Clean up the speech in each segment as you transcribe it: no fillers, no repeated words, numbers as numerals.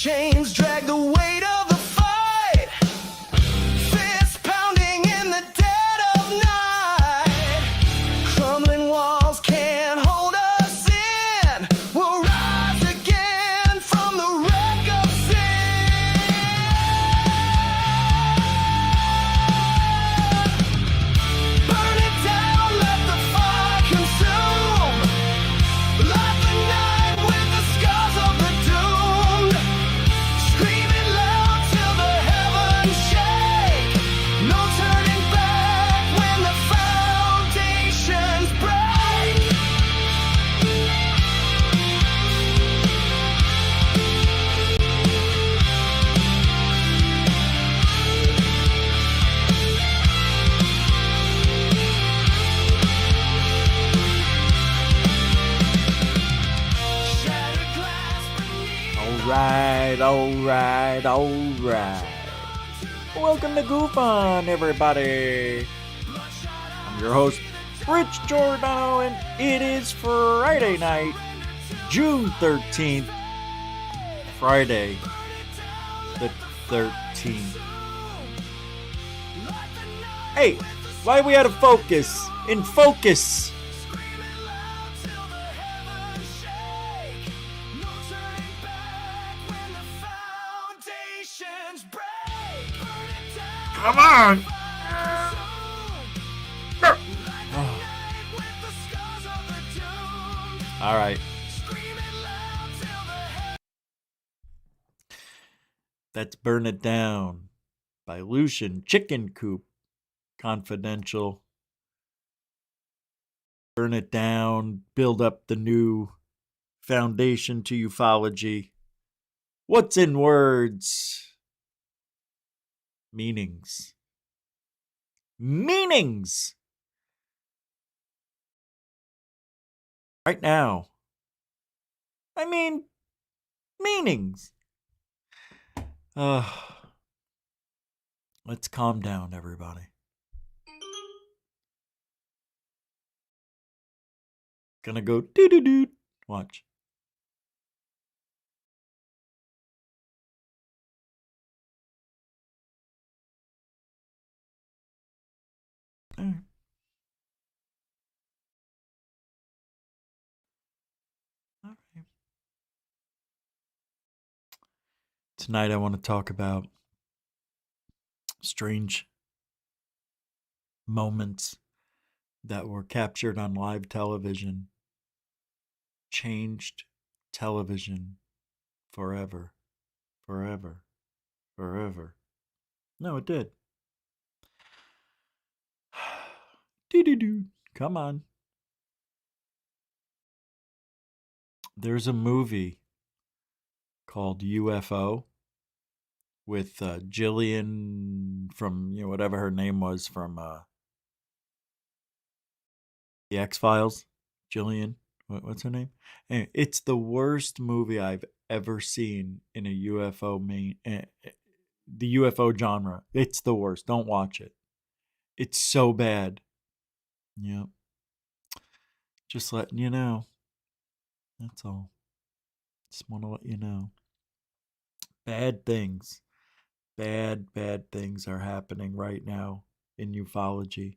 chains drag the weight of the fight. Fists pounding in the dead of night. Crumbling walls can't hold us in. We'll rise again from the wreck of sin. Burn it down, let the fire consume. Light the night with the scars of the doomed. Screaming loud till the heavens shake. No turning back when the foundations break. Shattered glass beneath. Alright. Welcome to Goof On, everybody. I'm your host, Rich Giordano, and it is Friday night, June 13th. Friday the 13th. Hey, why we out of focus? In focus. Come on. All right. That's Burn It Down by Lucian Chicken Coop Confidential. Burn it down, build up the new foundation to ufology. What's in words? Meanings. Right now. I mean, meanings. Let's calm down, everybody. Gonna go doo-doo-doo. Watch. All right. Tonight I want to talk about strange moments that were captured on live television, changed television forever. No, it did. Doo-doo-doo. Come on. There's a movie called UFO with Jillian from, whatever her name was from the X-Files. Jillian, what's her name? Anyway, it's the worst movie I've ever seen in a UFO the UFO genre. It's the worst. Don't watch it. It's so bad. Yep. Just letting you know. That's all. Just want to let you know. Bad things are happening right now in ufology.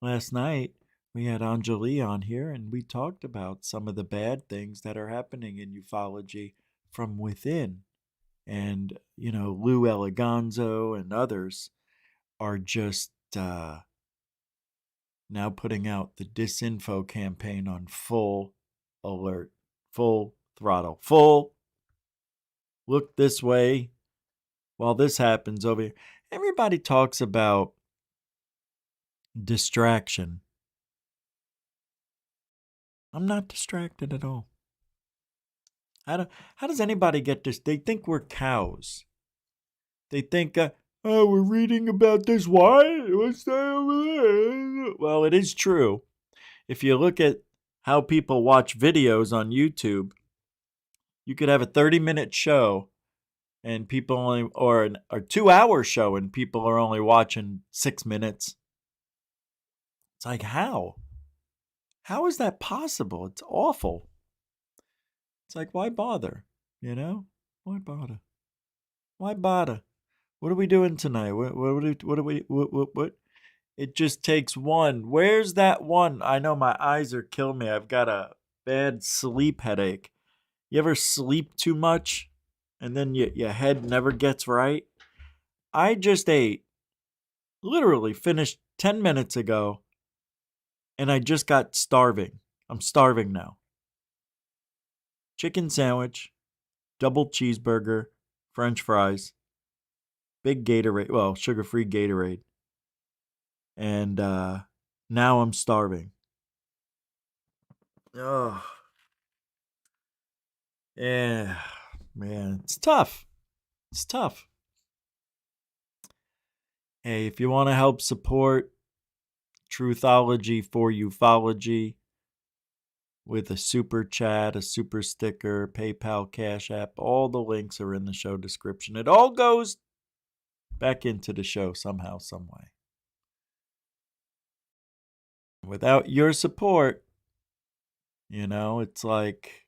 Last night, we had Anjali on here, and we talked about some of the bad things that are happening in ufology from within. And, Lou Eliganzo and others are just now putting out the disinfo campaign on full alert, full throttle, full look this way while this happens over here. Everybody talks about distraction. I'm not distracted at all. How does anybody get this? They think we're cows. They think, we're reading about this. Why? What's that over there? Well, it is true. If you look at how people watch videos on YouTube, you could have a 30-minute show and people only, or a 2-hour show and people are only watching 6 minutes. It's like, how? How is that possible? It's awful. It's like, why bother? Why bother? Why bother? What are we doing tonight? What? It just takes one. Where's that one? I know my eyes are killing me. I've got a bad sleep headache. You ever sleep too much and then your head never gets right? I just ate, literally finished 10 minutes ago, and I just got starving. I'm starving now. Chicken sandwich, double cheeseburger, French fries, big Gatorade, well, sugar-free Gatorade. And now I'm starving. Oh, yeah, man, it's tough. It's tough. Hey, if you want to help support Truthology for Ufology with a super chat, a super sticker, PayPal, Cash App, all the links are in the show description. It all goes back into the show somehow, some way. Without your support, it's like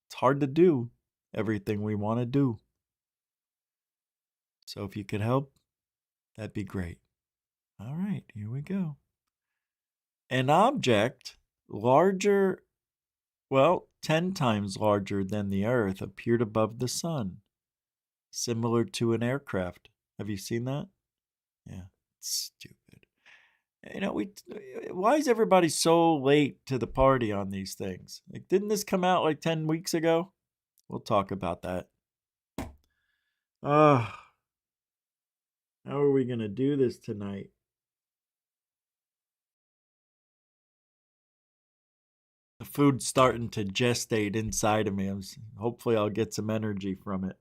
it's hard to do everything we want to do. So if you could help, that'd be great. All right, here we go. An object larger, 10 times larger than the Earth appeared above the sun, similar to an aircraft. Have you seen that? Yeah, it's stupid. Why is everybody so late to the party on these things? Like, didn't this come out like 10 weeks ago? We'll talk about that. How are we going to do this tonight? The food's starting to gestate inside of me. Hopefully I'll get some energy from it.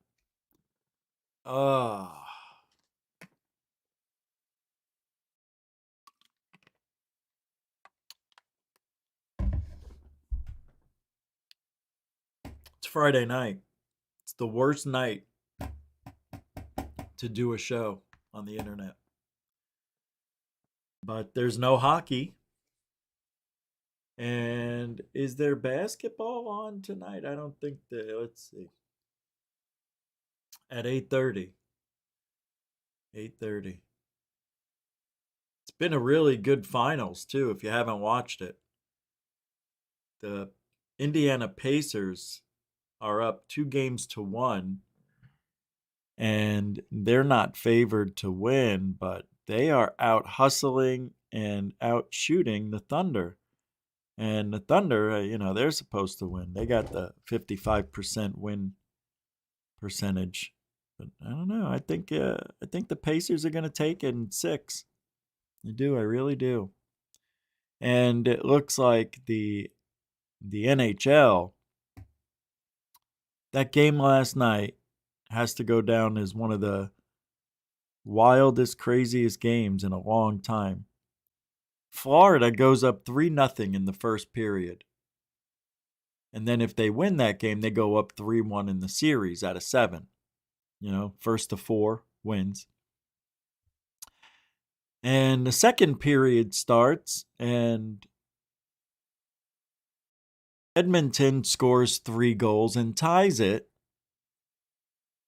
It's Friday night. It's the worst night to do a show on the internet. But there's no hockey. And is there basketball on tonight? I don't think let's see. At 8:30. 8:30. It's been a really good finals too if you haven't watched it. The Indiana Pacers are up 2-1, and they're not favored to win, but they are out hustling and out shooting the Thunder. And the Thunder, they're supposed to win. They got the 55% win percentage. But I don't know. I think the Pacers are going to take it in 6. I do. I really do. And it looks like the NHL, that game last night has to go down as one of the wildest, craziest games in a long time. Florida goes up 3-0 in the first period. And then if they win that game, they go up 3-1 in the series out of 7. First to 4 wins. And the second period starts, and Edmonton scores 3 goals and ties it,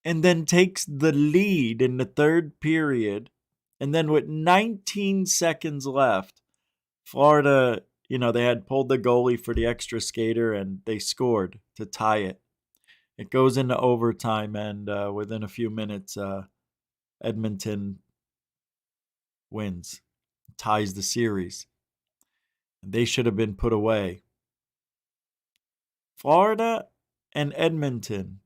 and then takes the lead in the third period. And then with 19 seconds left, Florida, they had pulled the goalie for the extra skater, and they scored to tie it. It goes into overtime, and within a few minutes, Edmonton wins, ties the series. They should have been put away. Florida and Edmonton,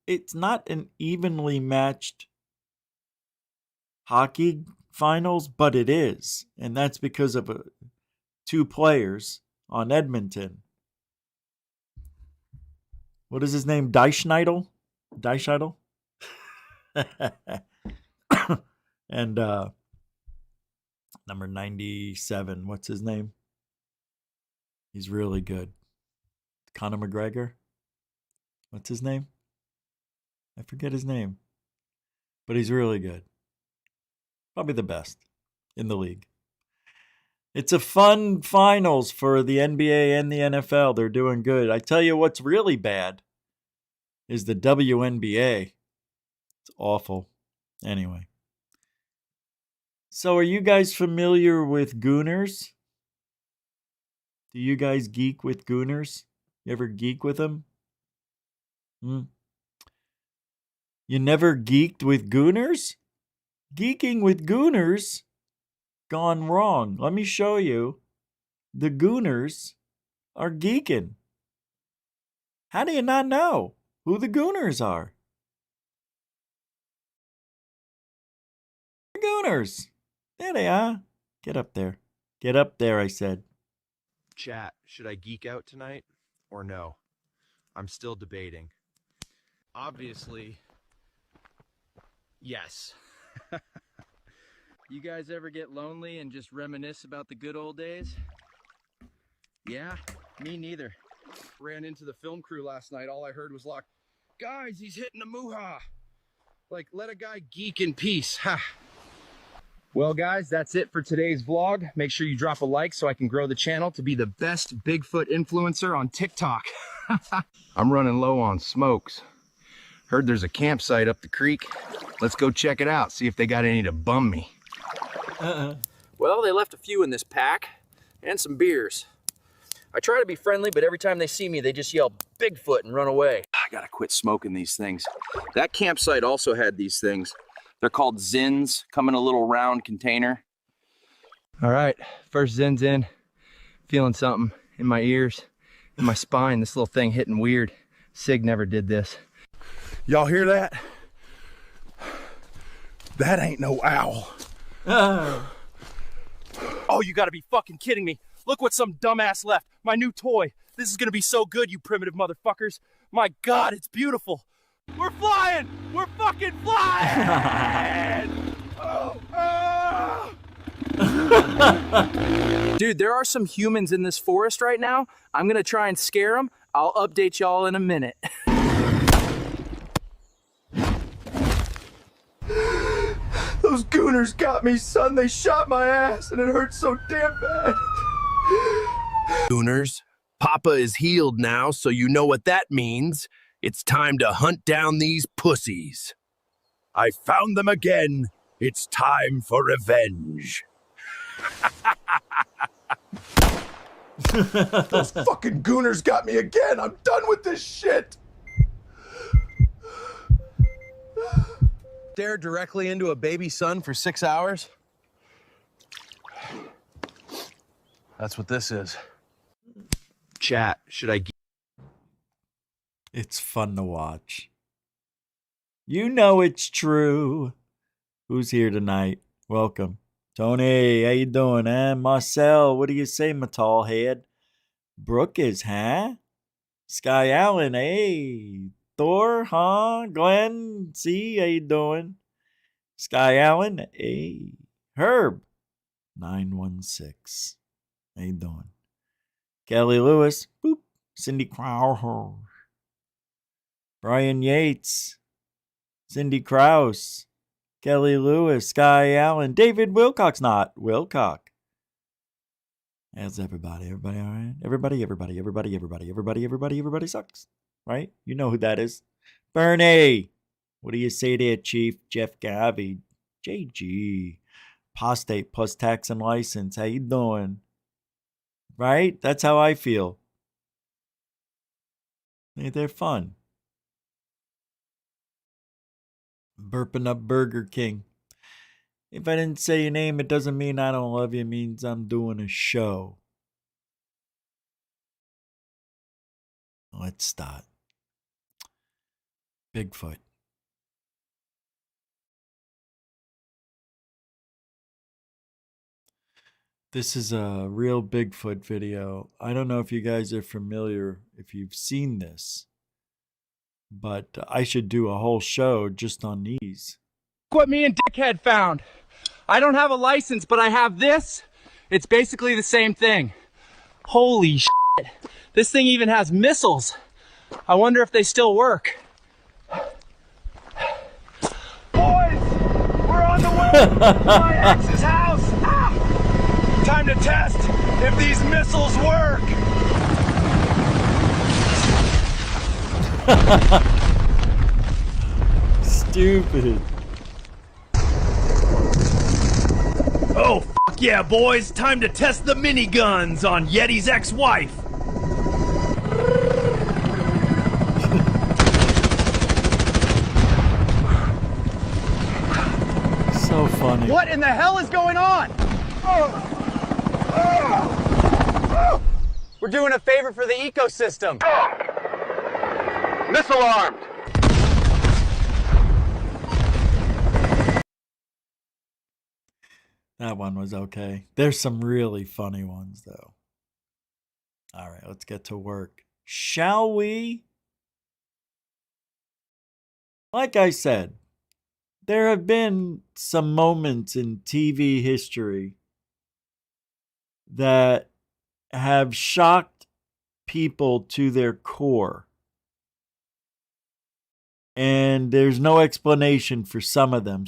it's not an evenly matched hockey finals, but it is. And that's because of 2 players on Edmonton. What is his name? Deichschneidl? And number 97, what's his name? He's really good. Conor McGregor? What's his name? I forget his name. But he's really good. Probably the best in the league. It's a fun finals for the NBA and the NFL. They're doing good. I tell you what's really bad is the WNBA. It's awful. Anyway. So are you guys familiar with gooners? Do you guys geek with gooners? You ever geek with them? You never geeked with gooners? Geeking with gooners? Gone wrong. Let me show you. The gooners are geeking. How do you not know who the gooners are? The gooners. There they are. Get up there. Get up there, I said. Chat, should I geek out tonight or no? I'm still debating. Obviously, yes. You guys ever get lonely and just reminisce about the good old days? Yeah, me neither. Ran into the film crew last night. All I heard was like, guys, he's hitting a moo-ha. Like, let a guy geek in peace. Ha. Well, guys, that's it for today's vlog. Make sure you drop a like so I can grow the channel to be the best Bigfoot influencer on TikTok. I'm running low on smokes. Heard there's a campsite up the creek. Let's go check it out, see if they got any to bum me. Well, they left a few in this pack and some beers. I try to be friendly, but every time they see me, they just yell Bigfoot and run away. I gotta quit smoking these things. That campsite also had these things. They're called Zins, come in a little round container. All right, first Zin's in. Feeling something in my ears, in my spine. This little thing hitting weird. Sig never did this. Y'all hear that? That ain't no owl. Oh, you gotta be fucking kidding me. Look what some dumbass left. My new toy. This is gonna be so good, you primitive motherfuckers. My God, it's beautiful. We're flying! We're fucking flying! Dude, there are some humans in this forest right now. I'm gonna try and scare them. I'll update y'all in a minute. Those gooners got me, son. They shot my ass and it hurt so damn bad. Gooners, Papa is healed now, so you know what that means. It's time to hunt down these pussies. I found them again. It's time for revenge. Those fucking gooners got me again. I'm done with this shit. Stare directly into a baby sun for 6 hours? That's what this is. Chat, should I It's fun to watch. You know it's true. Who's here tonight? Welcome. Tony, how you doing, eh? Marcel, what do you say, my tall head? Brooke is, huh? Sky Allen, hey. Thor, huh? Glenn, see, how you doing? Sky Allen, hey. Herb, 916. How you doing? Kelly Lewis, boop. Cindy Crowher. Brian Yates, Cindy Krause, Kelly Lewis, Sky Allen, David Wilcox, not Wilcock. How's everybody? Everybody all right? Everybody sucks. Right? You know who that is. Bernie, what do you say there, Chief? Jeff Gavi, JG, Postate plus tax and license. How you doing? Right? That's how I feel. They're fun. Burping up Burger King. If I didn't say your name, it doesn't mean I don't love you. It means I'm doing a show. Let's start. Bigfoot. This is a real Bigfoot video. I don't know if you guys are familiar, if you've seen this, but I should do a whole show just on these. Look what me and Dickhead found. I don't have a license, but I have this. It's basically the same thing. Holy shit. This thing even has missiles. I wonder if they still work. Boys, we're on the way to my ex's house. Ah! Time to test if these missiles work. stupid. Oh, yeah, boys. Time to test the miniguns on Yeti's ex-wife. So funny. What in the hell is going on? We're doing a favor for the ecosystem. Missile armed. That one was okay. There's some really funny ones, though. All right, let's get to work. Shall we? Like I said, there have been some moments in TV history that have shocked people to their core. And there's no explanation for some of them.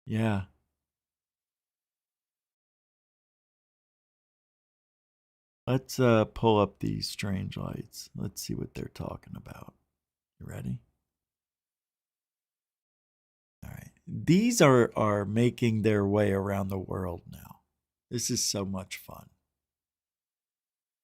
Yeah. Let's pull up these strange lights. Let's see what they're talking about. You ready? All right. These are making their way around the world now. This is so much fun.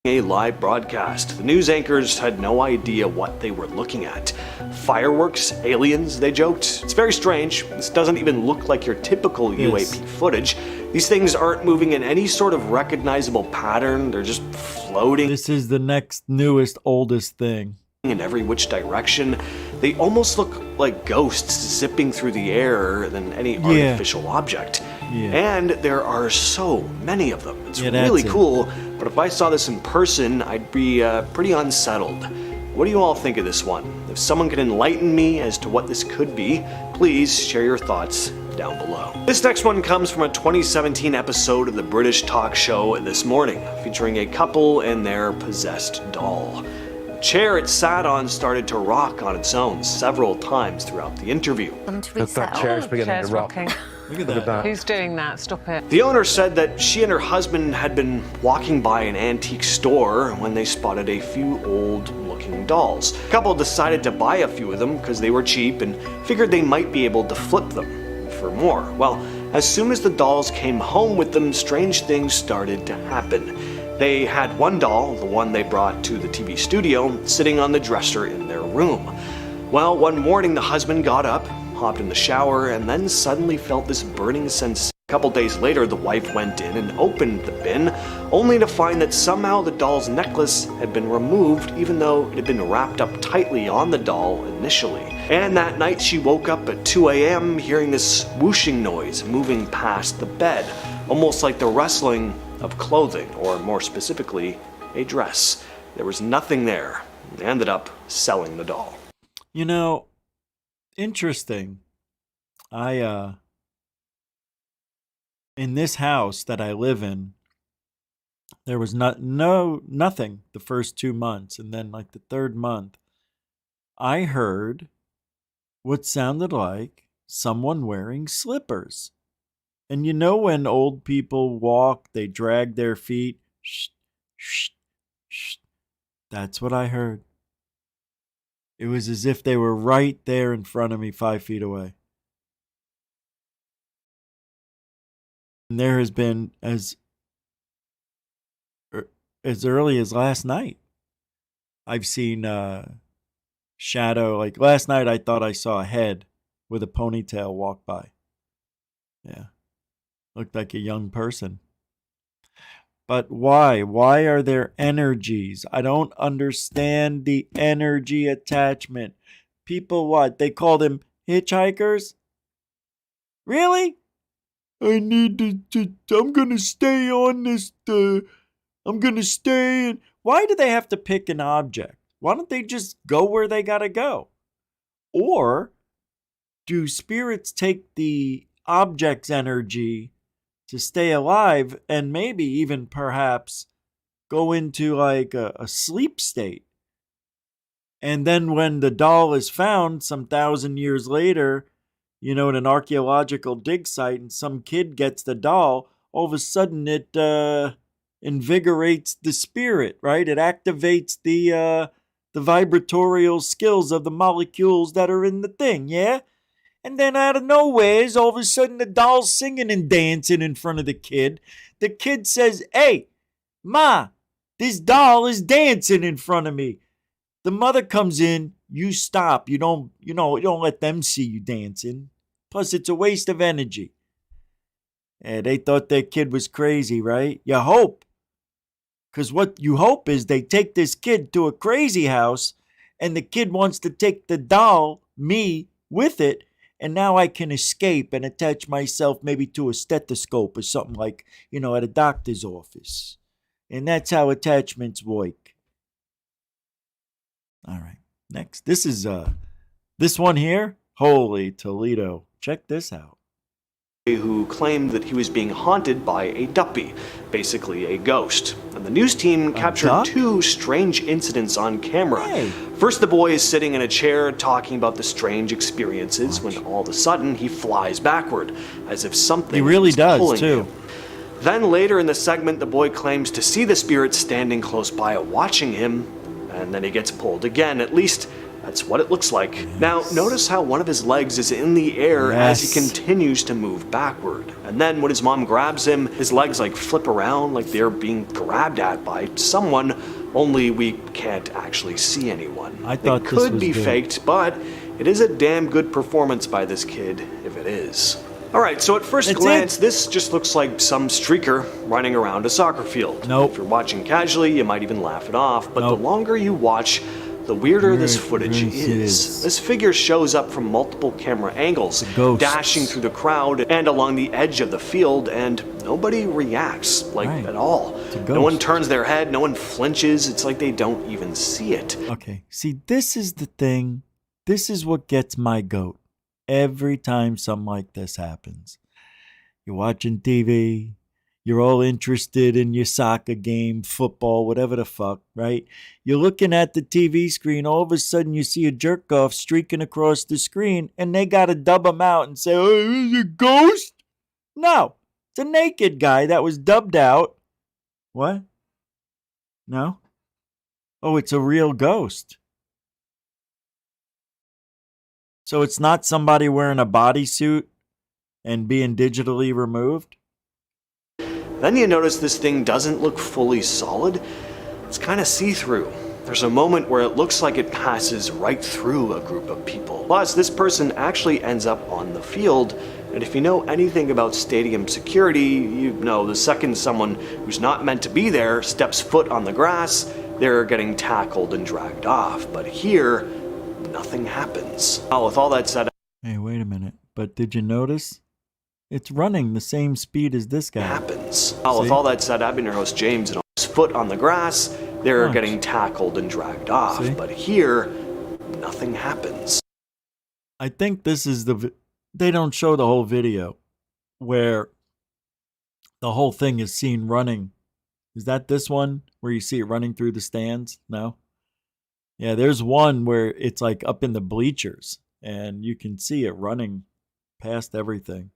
A live broadcast. The news anchors had no idea what they were looking at. Fireworks, aliens, they joked. It's very strange. This doesn't even look like your typical UAP footage. These things aren't moving in any sort of recognizable pattern. They're just floating. This is the next newest, oldest thing. In every which direction. They almost look like ghosts zipping through the air than any artificial object. And there are so many of them. It's really cool, but if I saw this in person, I'd be pretty unsettled. What do you all think of this one? If someone can enlighten me as to what this could be, please share your thoughts down below. This next one comes from a 2017 episode of the British talk show This Morning, featuring a couple and their possessed doll. The chair it sat on started to rock on its own several times throughout the interview. That chair's beginning to rock. Look at that. Who's doing that? Stop it. The owner said that she and her husband had been walking by an antique store when they spotted a few old-looking dolls. The couple decided to buy a few of them because they were cheap and figured they might be able to flip them for more. Well, as soon as the dolls came home with them, strange things started to happen. They had one doll, the one they brought to the TV studio, sitting on the dresser in their room. Well, one morning the husband got up, hopped in the shower, and then suddenly felt this burning sensation. A couple days later, the wife went in and opened the bin, only to find that somehow the doll's necklace had been removed, even though it had been wrapped up tightly on the doll initially. And that night she woke up at 2 a.m. hearing this whooshing noise moving past the bed, almost like the rustling of clothing, or more specifically, a dress. There was nothing there. They ended up selling the doll. You know, interesting. In this house that I live in, there was nothing the first 2 months, and then like the third month, I heard what sounded like someone wearing slippers. And you know when old people walk, they drag their feet. Shh, shh, shh. That's what I heard. It was as if they were right there in front of me, 5 feet away. And there has been, as early as last night, I've seen shadow. Like last night, I thought I saw a head with a ponytail walk by. Yeah. Looked like a young person. But why? Why are there energies? I don't understand the energy attachment. People, what? They call them hitchhikers? Really? I need to I'm going to stay on this, I'm going to stay. And why do they have to pick an object? Why don't they just go where they got to go? Or do spirits take the object's energy to stay alive and maybe even perhaps go into like a sleep state? And then when the doll is found some 1,000 years later, you know, in an archaeological dig site, and some kid gets the doll, all of a sudden it invigorates the spirit, right? It activates the the vibratorial skills of the molecules that are in the thing, yeah? And then out of nowhere, all of a sudden the doll's singing and dancing in front of the kid. The kid says, "Hey, Ma, this doll is dancing in front of me." The mother comes in, you stop. You don't let them see you dancing. Plus, it's a waste of energy. And they thought their kid was crazy, right? You hope. Because what you hope is they take this kid to a crazy house and the kid wants to take the doll, me, with it. And now I can escape and attach myself maybe to a stethoscope or something like, at a doctor's office. And that's how attachments work. All right. Next. This is this one here. Holy Toledo. Check this out. Who claimed that he was being haunted by a duppy, basically a ghost. And the news team captured two strange incidents on camera. Hey. First, the boy is sitting in a chair talking about the strange experiences when all of a sudden he flies backward, as if something He really is does, pulling too. him. Then later in the segment, the boy claims to see the spirit standing close by watching him, and then he gets pulled again. At least that's what it looks like. Now, notice how one of his legs is in the air as he continues to move backward. And then when his mom grabs him, his legs flip around like they're being grabbed at by someone, only we can't actually see anyone. I thought it this could was be good. faked, but it is a damn good performance by this kid, if it is. Alright, so at first glance, this just looks like some streaker running around a soccer field. Nope. If you're watching casually, you might even laugh it off, but the longer you watch, the weirder this footage is. This figure shows up from multiple camera angles, dashing through the crowd and along the edge of the field, and nobody reacts, at all. No one turns their head, no one flinches, it's like they don't even see it. Okay, see, this is the thing. This is what gets my goat every time something like this happens. You're watching TV, you're all interested in your soccer game, football, whatever the fuck, right? You're looking at the TV screen, all of a sudden you see a jerk off streaking across the screen, and they gotta dub him out and say, "Oh, is it a ghost?" No, it's a naked guy that was dubbed out. What? No? Oh, it's a real ghost. So it's not somebody wearing a bodysuit and being digitally removed? Then you notice this thing doesn't look fully solid. It's kind of see-through. There's a moment where it looks like it passes right through a group of people. Plus, this person actually ends up on the field, and if you know anything about stadium security, you know the second someone who's not meant to be there steps foot on the grass, they're getting tackled and dragged off. But here, nothing happens. Oh, with all that said... Hey, wait a minute. But did you notice? It's running the same speed as this guy. Happens. Oh, with all that said, I've been your host, James, and his foot on the grass, they're getting tackled and dragged off. But here, nothing happens. I think this is they don't show the whole video where the whole thing is seen running. Is that this one where you see it running through the stands? No? Yeah, there's one where it's up in the bleachers and you can see it running past everything.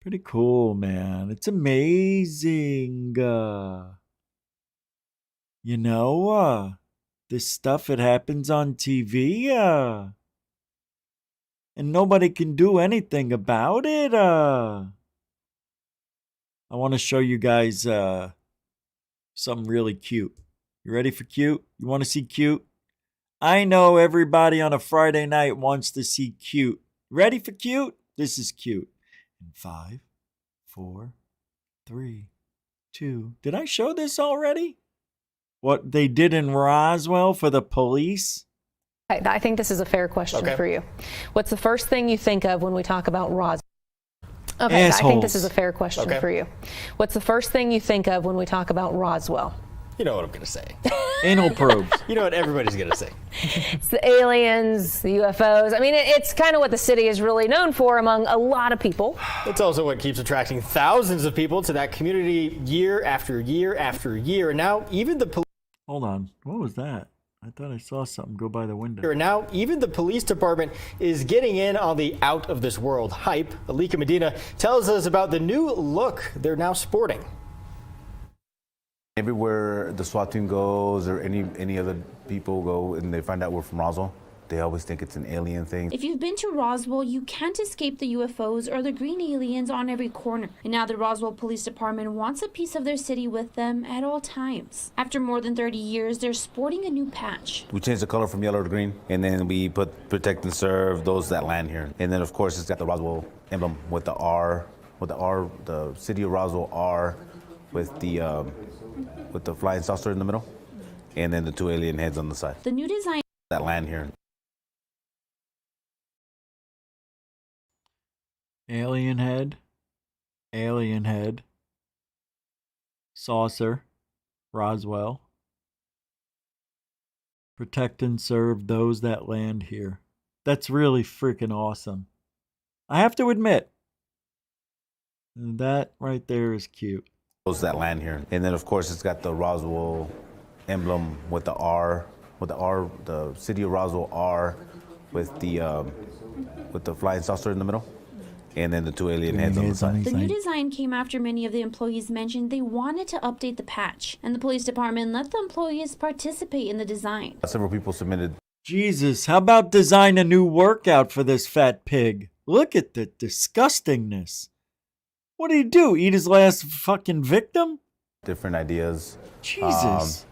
Pretty cool, man. It's amazing. This stuff, it happens on TV. And nobody can do anything about it. I want to show you guys something really cute. You ready for cute? You want to see cute? I know everybody on a Friday night wants to see cute. Ready for cute? This is cute. In 5, 4, 3, 2. Did I show this already? What they did in Roswell for the police? I think this is a fair question for you. What's the first thing you think of when we talk about Roswell? Okay, Assholes. I think this is a fair question for you. What's the first thing you think of when we talk about Roswell? You know what I'm going to say. Anal probes. You know what everybody's going to say. It's the aliens, the UFOs. I mean, it's kind of what the city is really known for among a lot of people. It's also what keeps attracting thousands of people to that community year after year after year. And now even the police... Hold on. What was that? I thought I saw something go by the window. And now even the police department is getting in on the out of this world hype. Alika Medina tells us about the new look they're now sporting. Everywhere the SWAT team goes or any other people go and they find out we're from Roswell, they always think it's an alien thing. If you've been to Roswell, you can't escape the UFOs or the green aliens on every corner. And now the Roswell Police Department wants a piece of their city with them at all times. After more than 30 years, they're sporting a new patch. We changed the color from yellow to green, and then we put protect and serve those that land here. And then of course it's got the Roswell emblem with the R, the city of Roswell R, with the flying saucer in the middle, and then the two alien heads on the side. The new design that land here. Alien head, saucer, Roswell. Protect and serve those that land here. That's really freaking awesome. I have to admit, that right there is cute. Those that land here. And then of course it's got the Roswell emblem with the R, the city of Roswell R, with the flying saucer in the middle, and then the two alien heads on the side. The new design came after many of the employees mentioned they wanted to update the patch, and the police department let the employees participate in the design. Several people submitted. Jesus, how about design a new workout for this fat pig? Look at the disgustingness. What did he do? Eat his last fucking victim? Different ideas. Jesus.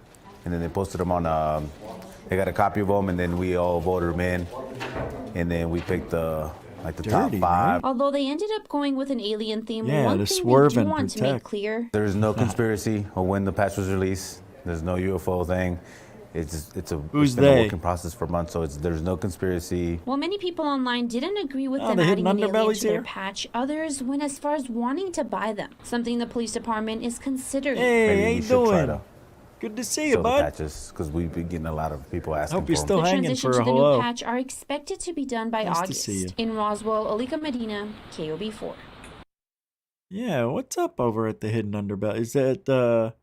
And then they posted them on, they got a copy of them, and then we all voted them in. And then we picked the top 5. Man. Although they ended up going with an alien theme, Yeah, one to thing swerve they do and want to protect. make clear. There's no conspiracy of when the patch was released. There's no UFO thing. It's Who's been they? a working process for months, so there's no conspiracy. While many people online didn't agree with them the adding hidden an alien underbellies to their here? patch, others went as far as wanting to buy them, something the police department is considering. Hey, Maybe how we you should try doing? to Good to see you, sell the bud. patches, because we've been getting a lot of people asking Hope you're for still them. The hanging transition for to a the hello. new patch are expected to be done by Nice to see August. you. In Roswell, Alika Medina, KOB4. Yeah, what's up over at the hidden underbelly? Is that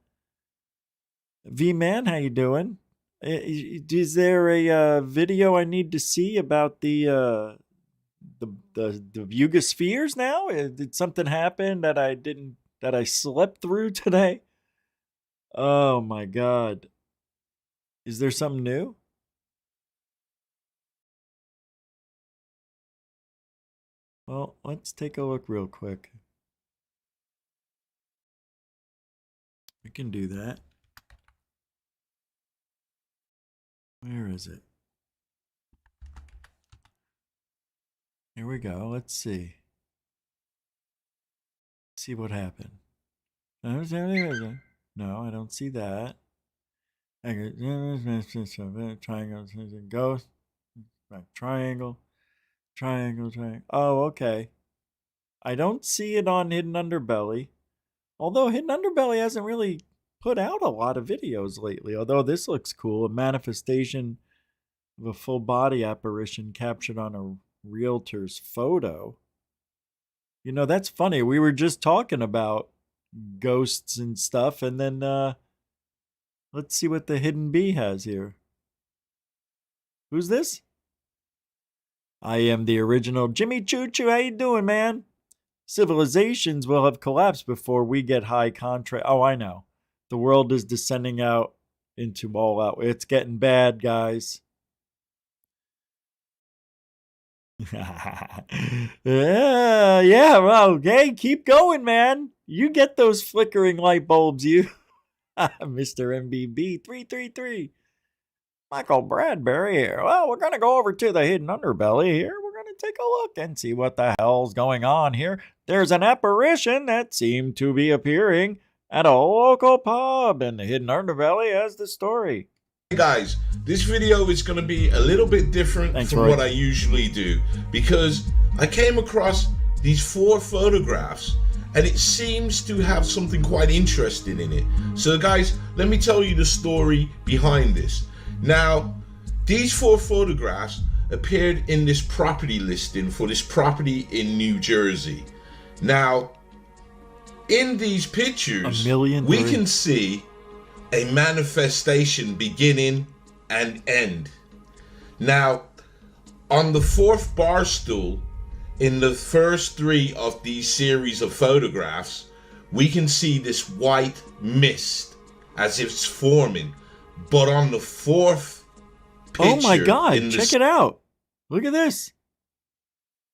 V-Man? How you doing? Is there a video I need to see about the Yugospheres now? Did something happen that I slept through today? Oh my God. Is there something new? Well, let's take a look real quick. We can do that. Where is it? Here we go. Let's see. See what happened. No, I don't see that. Triangle, ghost, triangle, triangle. Oh, okay. I don't see it on Hidden Underbelly. Although Hidden Underbelly hasn't really put out a lot of videos lately. Although this looks cool. A manifestation of a full body apparition captured on a realtor's photo. You know, that's funny. We were just talking about ghosts and stuff. And then let's see what the Hidden Bee has here. Who's this? I am the original Jimmy Choo Choo. How you doing, man? Civilizations will have collapsed before we get high contract. Oh, I know. The world is descending out into all out. It's getting bad, guys. Yeah, well, okay, keep going, man. You get those flickering light bulbs, you. Mr. MBB 333. Michael Bradbury here. Well, we're going to go over to the Hidden Underbelly here. We're going to take a look and see what the hell's going on here. There's an apparition that seemed to be appearing at a local pub, and the Hidden Underbelly has the story. Hey guys, this video is going to be a little bit different from Roy. what I usually do, because I came across these 4 photographs and it seems to have something quite interesting in it. So guys, let me tell you the story behind this. Now, these 4 photographs appeared in this property listing for this property in New Jersey. Now, in these pictures, we can see a manifestation beginning and end. Now, on the 4th bar stool, in the first 3 of these series of photographs, we can see this white mist as if it's forming. But on the fourth picture, Oh my God, in the check it out. Look at this.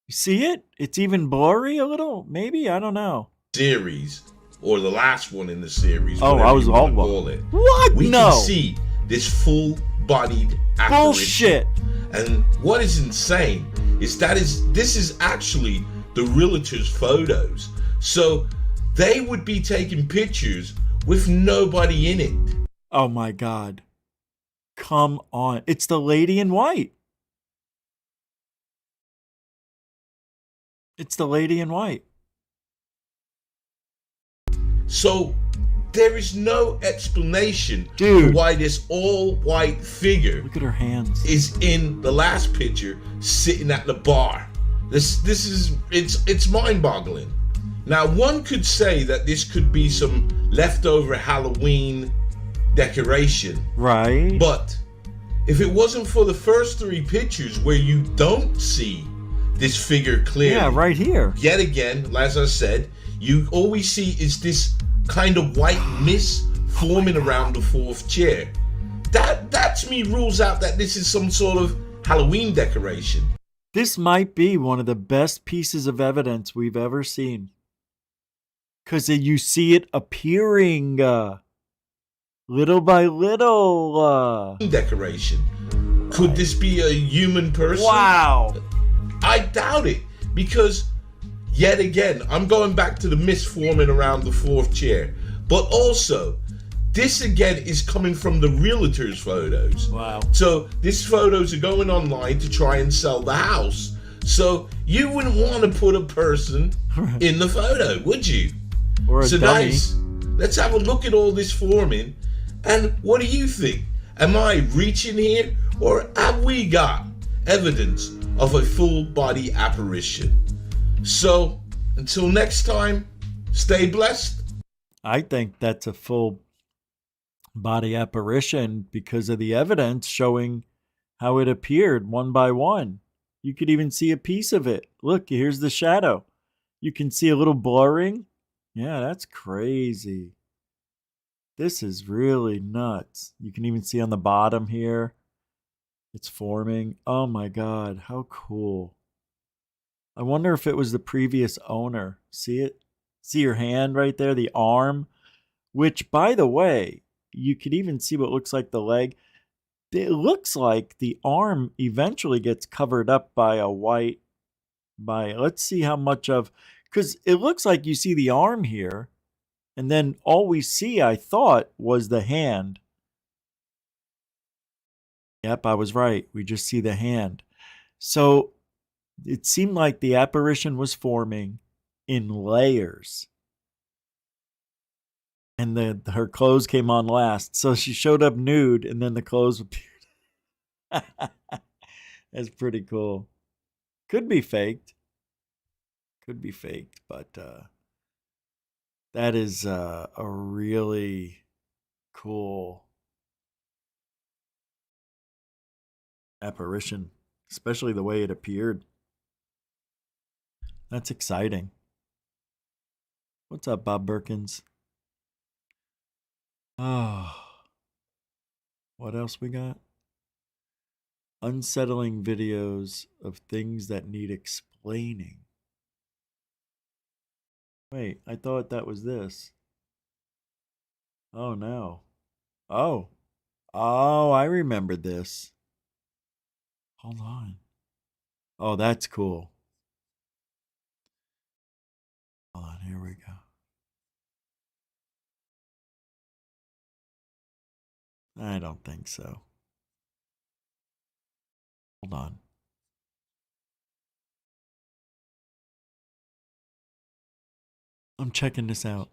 You see it? It's even blurry a little, maybe? I don't know. series, or the last one in the series. Oh, whatever I was you all wanna one. call it. What? We No. can see this full-bodied apparition. Bullshit. And what is insane is this is actually the realtor's photos. So they would be taking pictures with nobody in it. Oh my God. Come on. It's the lady in white. It's the lady in white. So there is no explanation Dude. for why this all-white figure Look at her hands. is in the last picture sitting at the bar. This is it's mind-boggling. Now one could say that this could be some leftover Halloween decoration. Right. But if it wasn't for the first three pictures where you don't see this figure clearly. Yeah, right here. Yet again, as I said, all we see is this kind of white mist forming around the fourth chair. That to me rules out that this is some sort of Halloween decoration. This might be one of the best pieces of evidence we've ever seen. Because you see it appearing little by little. Decoration. Could this be a human person? Wow. I doubt it, because yet again, I'm going back to the mist forming around the fourth chair. But also, this again is coming from the realtor's photos. Wow. So these photos are going online to try and sell the house. So you wouldn't want to put a person in the photo, would you? Or a So dummy. guys, let's have a look at all this forming. And what do you think? Am I reaching here, or have we got evidence of a full body apparition? So until next time, stay blessed. I think that's a full body apparition because of the evidence showing how it appeared one by one. You could even see a piece of it. Look, here's the shadow. You can see a little blurring. Yeah, that's crazy. This is really nuts. You can even see on the bottom here. It's forming. Oh my God, how cool. I wonder if it was the previous owner. See it? See your hand right there, the arm? Which, by the way, you could even see what looks like the leg. It looks like the arm eventually gets covered up by a white, let's see how much of, because it looks like you see the arm here, and then all we see, I thought, was the hand. Yep, I was right. We just see the hand. So it seemed like the apparition was forming in layers. And her clothes came on last. So she showed up nude, and then the clothes appeared. That's pretty cool. Could be faked. Could be faked, but that is a really cool apparition, especially the way it appeared. That's exciting. What's up, Bob Birkins? Oh, what else we got? Unsettling videos of things that need explaining. Wait, I thought that was this. Oh, no. Oh, I remember this. Hold on. Oh, that's cool. Hold on, here we go. I don't think so. Hold on. I'm checking this out.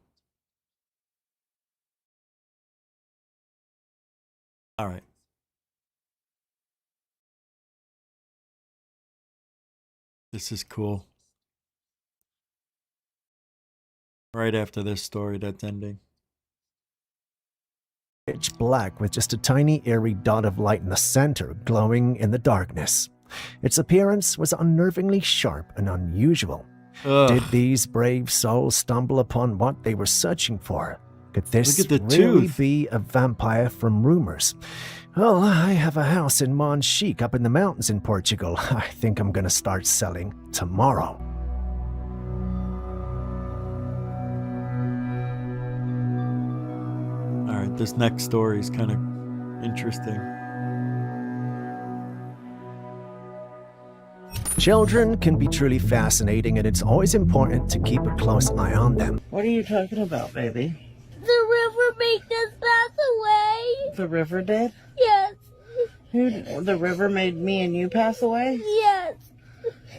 All right. This is cool. Right after this story that's ending. Pitch black with just a tiny airy dot of light in the center glowing in the darkness. Its appearance was unnervingly sharp and unusual. Ugh. Did these brave souls stumble upon what they were searching for? Could this Look at the really tooth. be a vampire from rumors? Well, I have a house in Monchique up in the mountains in Portugal. I think I'm going to start selling tomorrow. All right, this next story is kind of interesting. Children can be truly fascinating, and it's always important to keep a close eye on them. What are you talking about, baby? The river made us pass away. The river did? Yes. The river made me and you pass away? Yes.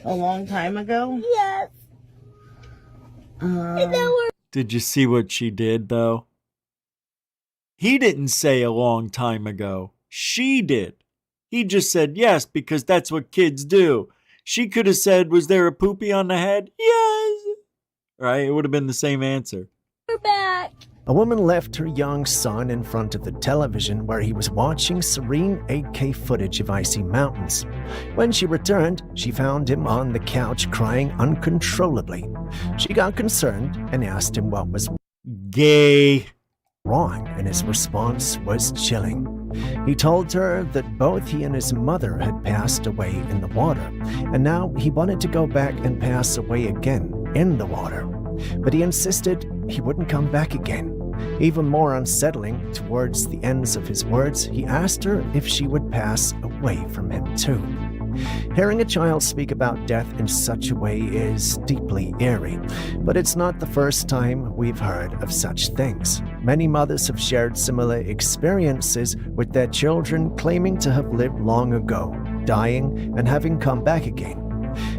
A long time ago? Yes. And then we're Did you see what she did, though? He didn't say a long time ago. She did. He just said yes because that's what kids do. She could have said, was there a poopy on the head? Yes. Right? It would have been the same answer. back. A woman left her young son in front of the television where he was watching serene 8K footage of icy mountains. When she returned, she found him on the couch crying uncontrollably. She got concerned and asked him what was gay wrong, and his response was chilling. He told her that both he and his mother had passed away in the water, and now he wanted to go back and pass away again in the water. But he insisted he wouldn't come back again. Even more unsettling, towards the ends of his words, he asked her if she would pass away from him too. Hearing a child speak about death in such a way is deeply eerie, but it's not the first time we've heard of such things. Many mothers have shared similar experiences with their children claiming to have lived long ago, dying and having come back again.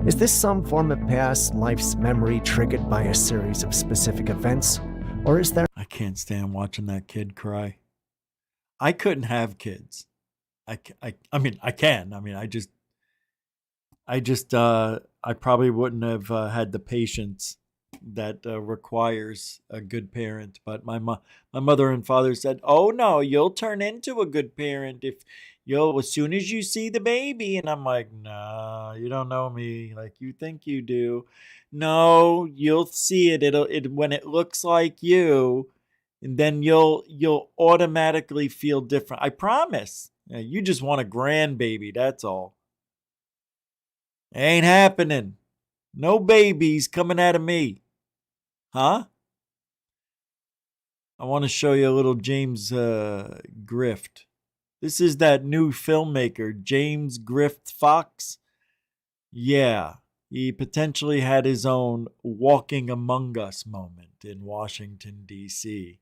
Is this some form of past life's memory triggered by a series of specific events? Or is there... I can't stand watching that kid cry. I couldn't have kids. I can. I probably wouldn't have had the patience that requires a good parent. But my mother and father said, "Oh no, you'll turn into a good parent if as soon as you see the baby." And I'm like, "No, you don't know me like you think you do. No, you'll see it. It'll when it looks like you, and then you'll automatically feel different. I promise. You just want a grandbaby. That's all." Ain't happening. No babies coming out of me. Huh? I want to show you a little James Grift. This is that new filmmaker, James Grift Fox. Yeah, he potentially had his own Walking Among Us moment in Washington, D.C.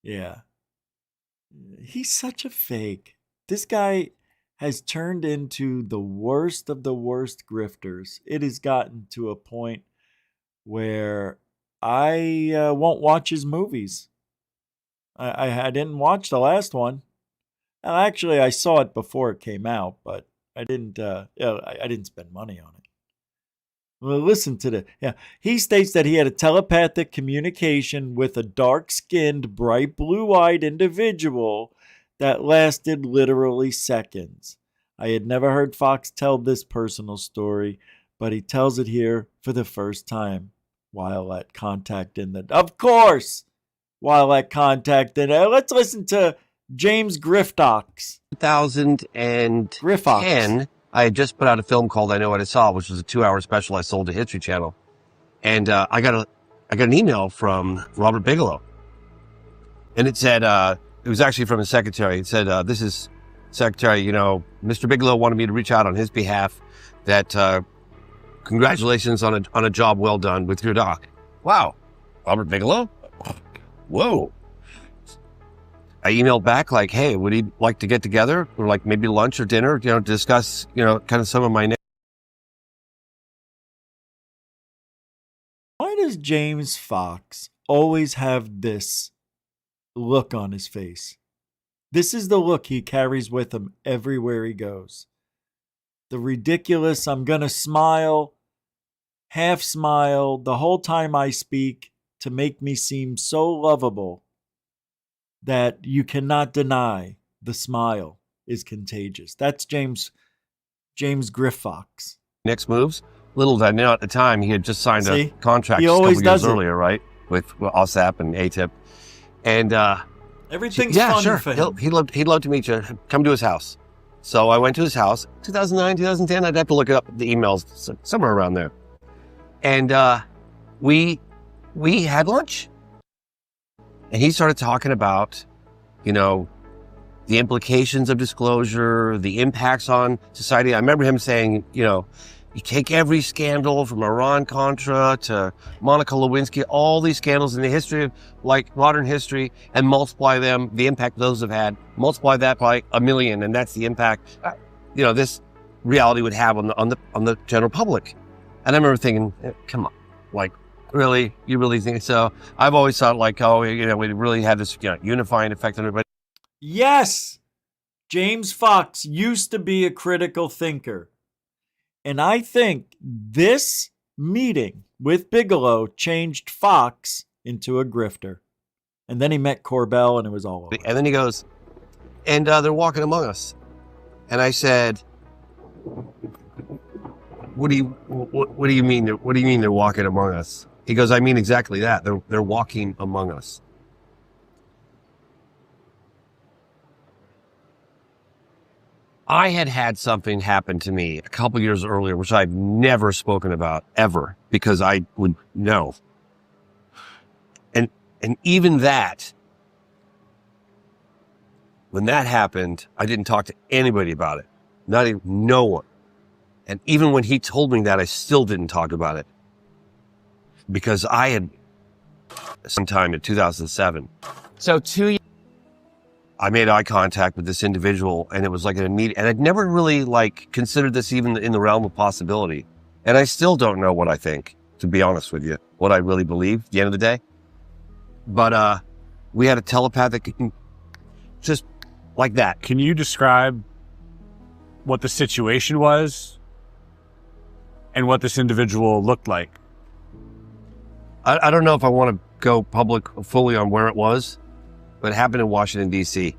Yeah. He's such a fake. This guy has turned into the worst of the worst grifters. It has gotten to a point where I won't watch his movies. I didn't watch the last one. Actually, I saw it before it came out, but I didn't spend money on it. Well, listen to this. Yeah, he states that he had a telepathic communication with a dark-skinned, bright blue-eyed individual that lasted literally seconds. I had never heard Fox tell this personal story, but he tells it here for the first time while at contact in the... Of course! While at contact in... Let's listen to James Griffox. 2010, I had just put out a film called I Know What I Saw, which was a 2-hour special I sold to History Channel. And I got an email from Robert Bigelow. And it said... it was actually from his secretary. It said, this is secretary, Mr. Bigelow wanted me to reach out on his behalf that congratulations on a job well done with your doc. Wow. Robert Bigelow? Whoa. I emailed back like, hey, would he like to get together or like maybe lunch or dinner, discuss, kind of some of my... Why does James Fox always have this look on his face? This is the look he carries with him everywhere he goes. The ridiculous, I'm gonna smile, half smile the whole time I speak to make me seem so lovable that you cannot deny the smile is contagious. That's James Griffox. Next moves. Little did I know at the time he had just signed a contract he a always couple years does it. earlier, right? With OSAP and ATIP. And Everything's yeah, fun sure. for him. He'd love to meet you. Come to his house. So I went to his house. 2009, 2010. I'd have to look it up the emails somewhere around there. And we had lunch. And he started talking about, you know, the implications of disclosure, the impacts on society. I remember him saying, you know, you take every scandal from Iran-Contra to Monica Lewinsky, all these scandals in the history of like modern history, and multiply them, the impact those have had, multiply that by 1 million, and that's the impact, you know, this reality would have on the general public. And I remember thinking, come on, like, really? You really think so? I've always thought like, oh, you know, we really had this, you know, unifying effect on everybody. Yes, James Fox used to be a critical thinker. And I think this meeting with Bigelow changed Fox into a grifter. And then he met Corbell and it was all over. And then he goes, and they're walking among us. And I said, what do you mean? What do you mean they're walking among us? He goes, I mean exactly that. They're walking among us. I had something happen to me a couple years earlier, which I've never spoken about ever, because I would know. And even that, when that happened, I didn't talk to anybody about it. No one. And even when he told me that, I still didn't talk about it. Because I had sometime in 2007. So 2 years, I made eye contact with this individual, and it was like an immediate, and I'd never really like considered this even in the realm of possibility. And I still don't know what I think, to be honest with you, what I really believe at the end of the day. But we had a telepathic, just like that. Can you describe what the situation was and what this individual looked like? I don't know if I want to go public fully on where it was, but it happened in Washington, D.C.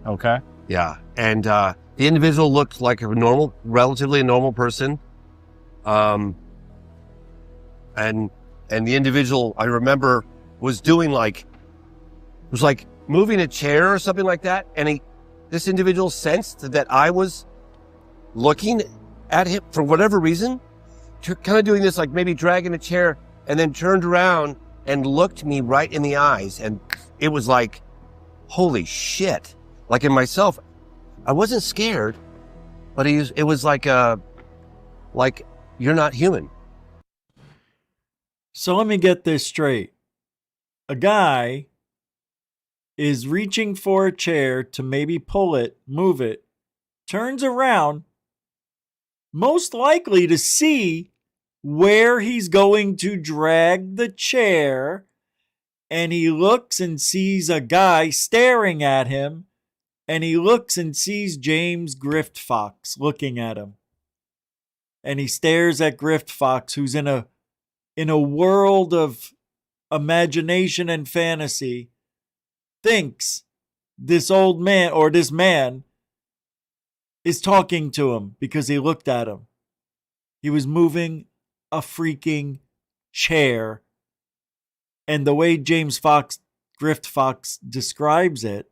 Okay. Yeah. And the individual looked like relatively a normal person. And the individual, I remember, was doing like moving a chair or something like that. And this individual sensed that I was looking at him for whatever reason, kind of doing this, like maybe dragging a chair, and then turned around and looked me right in the eyes. And it was like, holy shit. Like in myself, I wasn't scared, but it was like you're not human. So let me get this straight. A guy is reaching for a chair to maybe pull it, move it, turns around, most likely to see where he's going to drag the chair, and he looks and sees a guy staring at him, and he looks and sees James Grift Fox looking at him. And he stares at Grift Fox, who's in a world of imagination and fantasy, thinks this old man or this man is talking to him because he looked at him. He was moving a freaking chair. And the way James Fox, Grift Fox, describes it,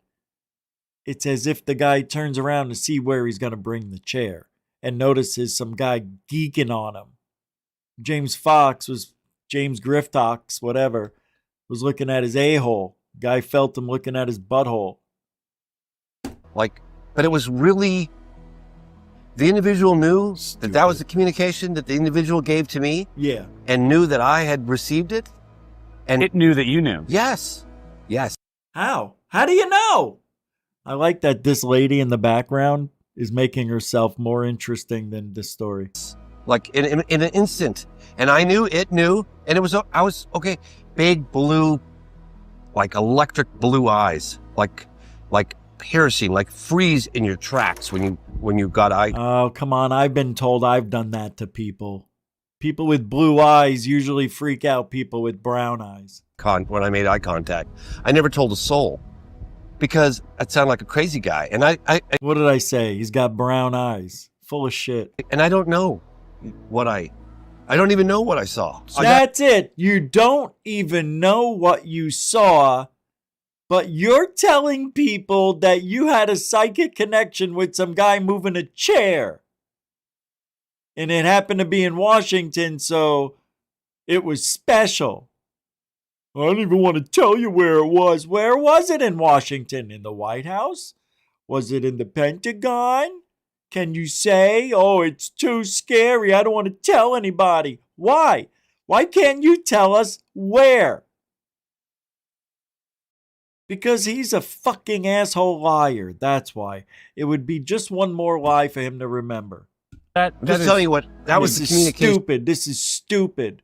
it's as if the guy turns around to see where he's going to bring the chair and notices some guy geeking on him. James Grift Fox, whatever, was looking at his a-hole. Guy felt him looking at his butthole. But it was really, the individual knew that was the communication that the individual gave to me. Yeah. And knew that I had received it. And it knew that you knew. Yes. Yes. How? How do you know? I like that this lady in the background is making herself more interesting than this story. Like in an instant. And I knew, it knew, and I was okay. Big blue, like electric blue eyes, like piercing, like freeze in your tracks when you got eye. Oh, come on. I've been told I've done that to people. People with blue eyes usually freak out people with brown eyes. When I made eye contact. I never told a soul because I'd sound like a crazy guy. And I what did I say? He's got brown eyes. Full of shit. And I don't know I don't even know what I saw. That's it. You don't even know what you saw. But you're telling people that you had a psychic connection with some guy moving a chair. And it happened to be in Washington, so it was special. I don't even want to tell you where it was. Where was it in Washington? In the White House? Was it in the Pentagon? Can you say, oh, it's too scary, I don't want to tell anybody? Why? Why can't you tell us where? Because he's a fucking asshole liar. That's why. It would be just one more lie for him to remember. I'm just telling you what, that was the communication. Stupid. This is stupid.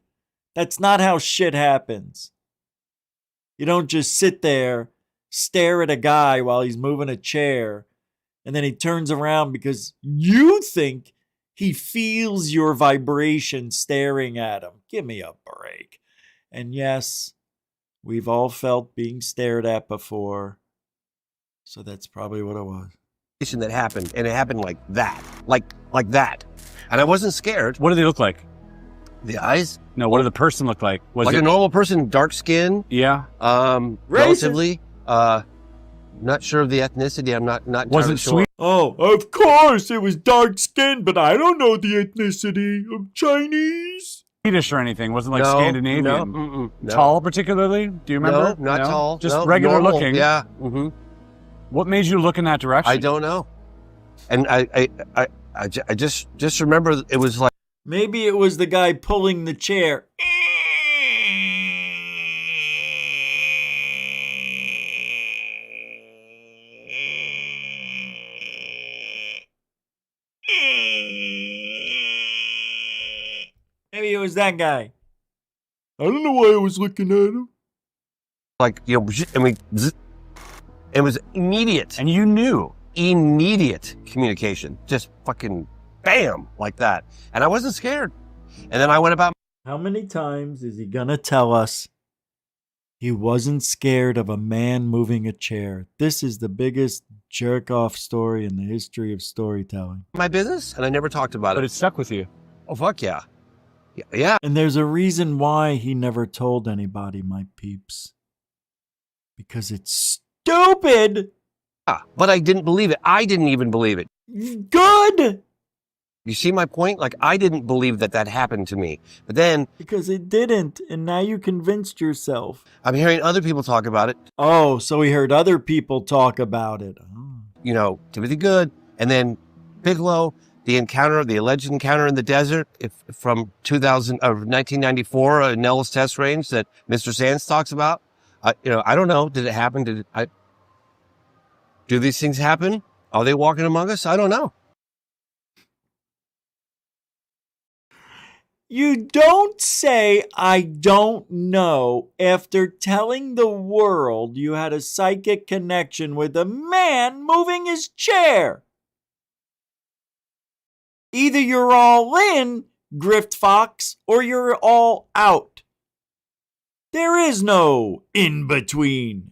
That's not how shit happens. You don't just sit there, stare at a guy while he's moving a chair, and then he turns around because you think he feels your vibration staring at him. Give me a break. And yes, we've all felt being stared at before. So that's probably what it was. That happened, and it happened like that. Like that. And I wasn't scared. What do they look like? The eyes? No, what did the person look like? Was like it a normal person, dark skin? Yeah. Relatively. Not sure of the ethnicity. I'm not Was it sure. sweet? Oh, of course, it was dark skin, but I don't know the ethnicity. I'm Chinese. Swedish or anything? Wasn't like No, Scandinavian? no. Tall particularly? Do you remember? No, not tall. Just No, regular normal. looking? Yeah. Mm-hmm. What made you look in that direction? I don't know. And I just remember it was like. Maybe it was the guy pulling the chair. Maybe it was that guy. I don't know why I was looking at him. Like, you know, and it was immediate. And you knew. Immediate communication. Just fucking bam, like that. And I wasn't scared. And then I went about. How many times is he gonna tell us he wasn't scared of a man moving a chair? This is the biggest jerk-off story in the history of storytelling. My business, and I never talked about it. But it stuck with you. Oh, fuck yeah. Yeah. And there's a reason why he never told anybody, my peeps. Because it's stupid! But I didn't believe it. I didn't even believe it. Good! You see my point? Like, I didn't believe that happened to me. But then. Because it didn't, and now you convinced yourself. I'm hearing other people talk about it. Oh, so he heard other people talk about it. Oh. You know, Timothy Good, and then Bigelow, the alleged encounter in the desert from 1994, Nellis Test Range that Mr. Sands talks about. I don't know. Did it happen? Do these things happen? Are they walking among us? I don't know. You don't say, I don't know, after telling the world you had a psychic connection with a man moving his chair. Either you're all in, Grift Fox, or you're all out. There is no in between.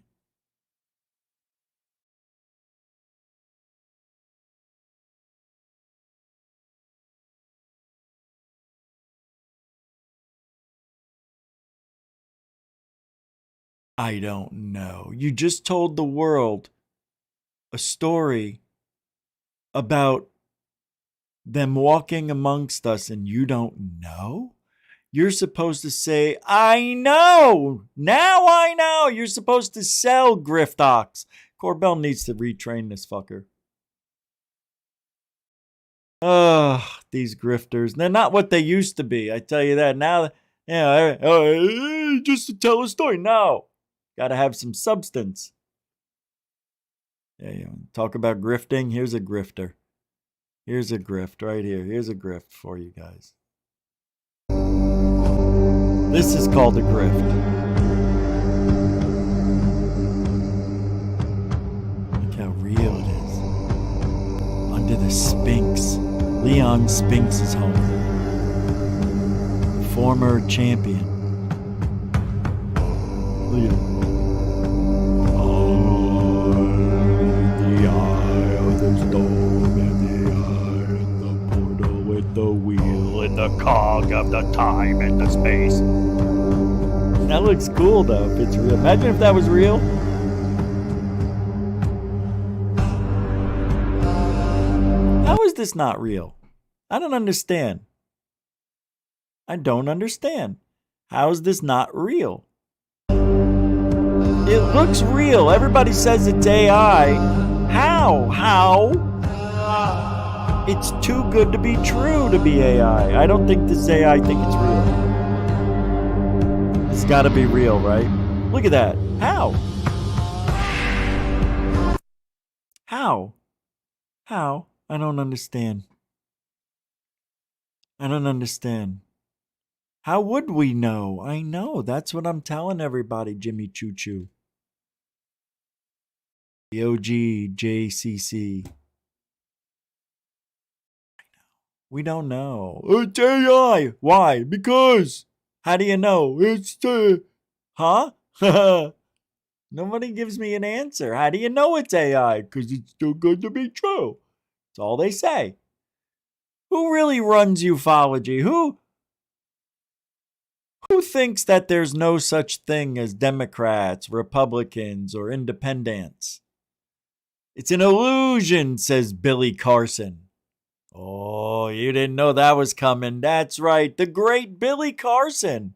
I don't know. You just told the world a story about them walking amongst us and you don't know? You're supposed to say, I know! Now I know! You're supposed to sell Griftox. Corbell needs to retrain this fucker. Ugh, these grifters. They're not what they used to be, I tell you that. Now, just to tell a story. No. Gotta have some substance. Yeah. Talk about grifting. Here's a grifter. Here's a grift right here. Here's a grift for you guys. This is called a grift. Look how real it is. Under the Sphinx. Leon Sphinx's home. Former champion. Look at it. The wheel and the cog of the time and the space. That looks cool though, if it's real. Imagine if that was real. How is this not real? I don't understand. I don't understand. How is this not real? It looks real. Everybody says it's AI. How? It's too good to be true to be AI. I don't think this is AI. I think it's real. It's got to be real, right? Look at that. How? How? I don't understand. I don't understand. How would we know? I know. That's what I'm telling everybody, Jimmy Choo Choo. The OG JCC. We don't know. It's AI. Why? Because. How do you know? It's the. Huh? Nobody gives me an answer. How do you know it's AI? Because it's too good to be true. That's all they say. Who really runs ufology? Who thinks that there's no such thing as Democrats, Republicans, or independents? It's an illusion, says Billy Carson. Oh, you didn't know that was coming. That's right. The great Billy Carson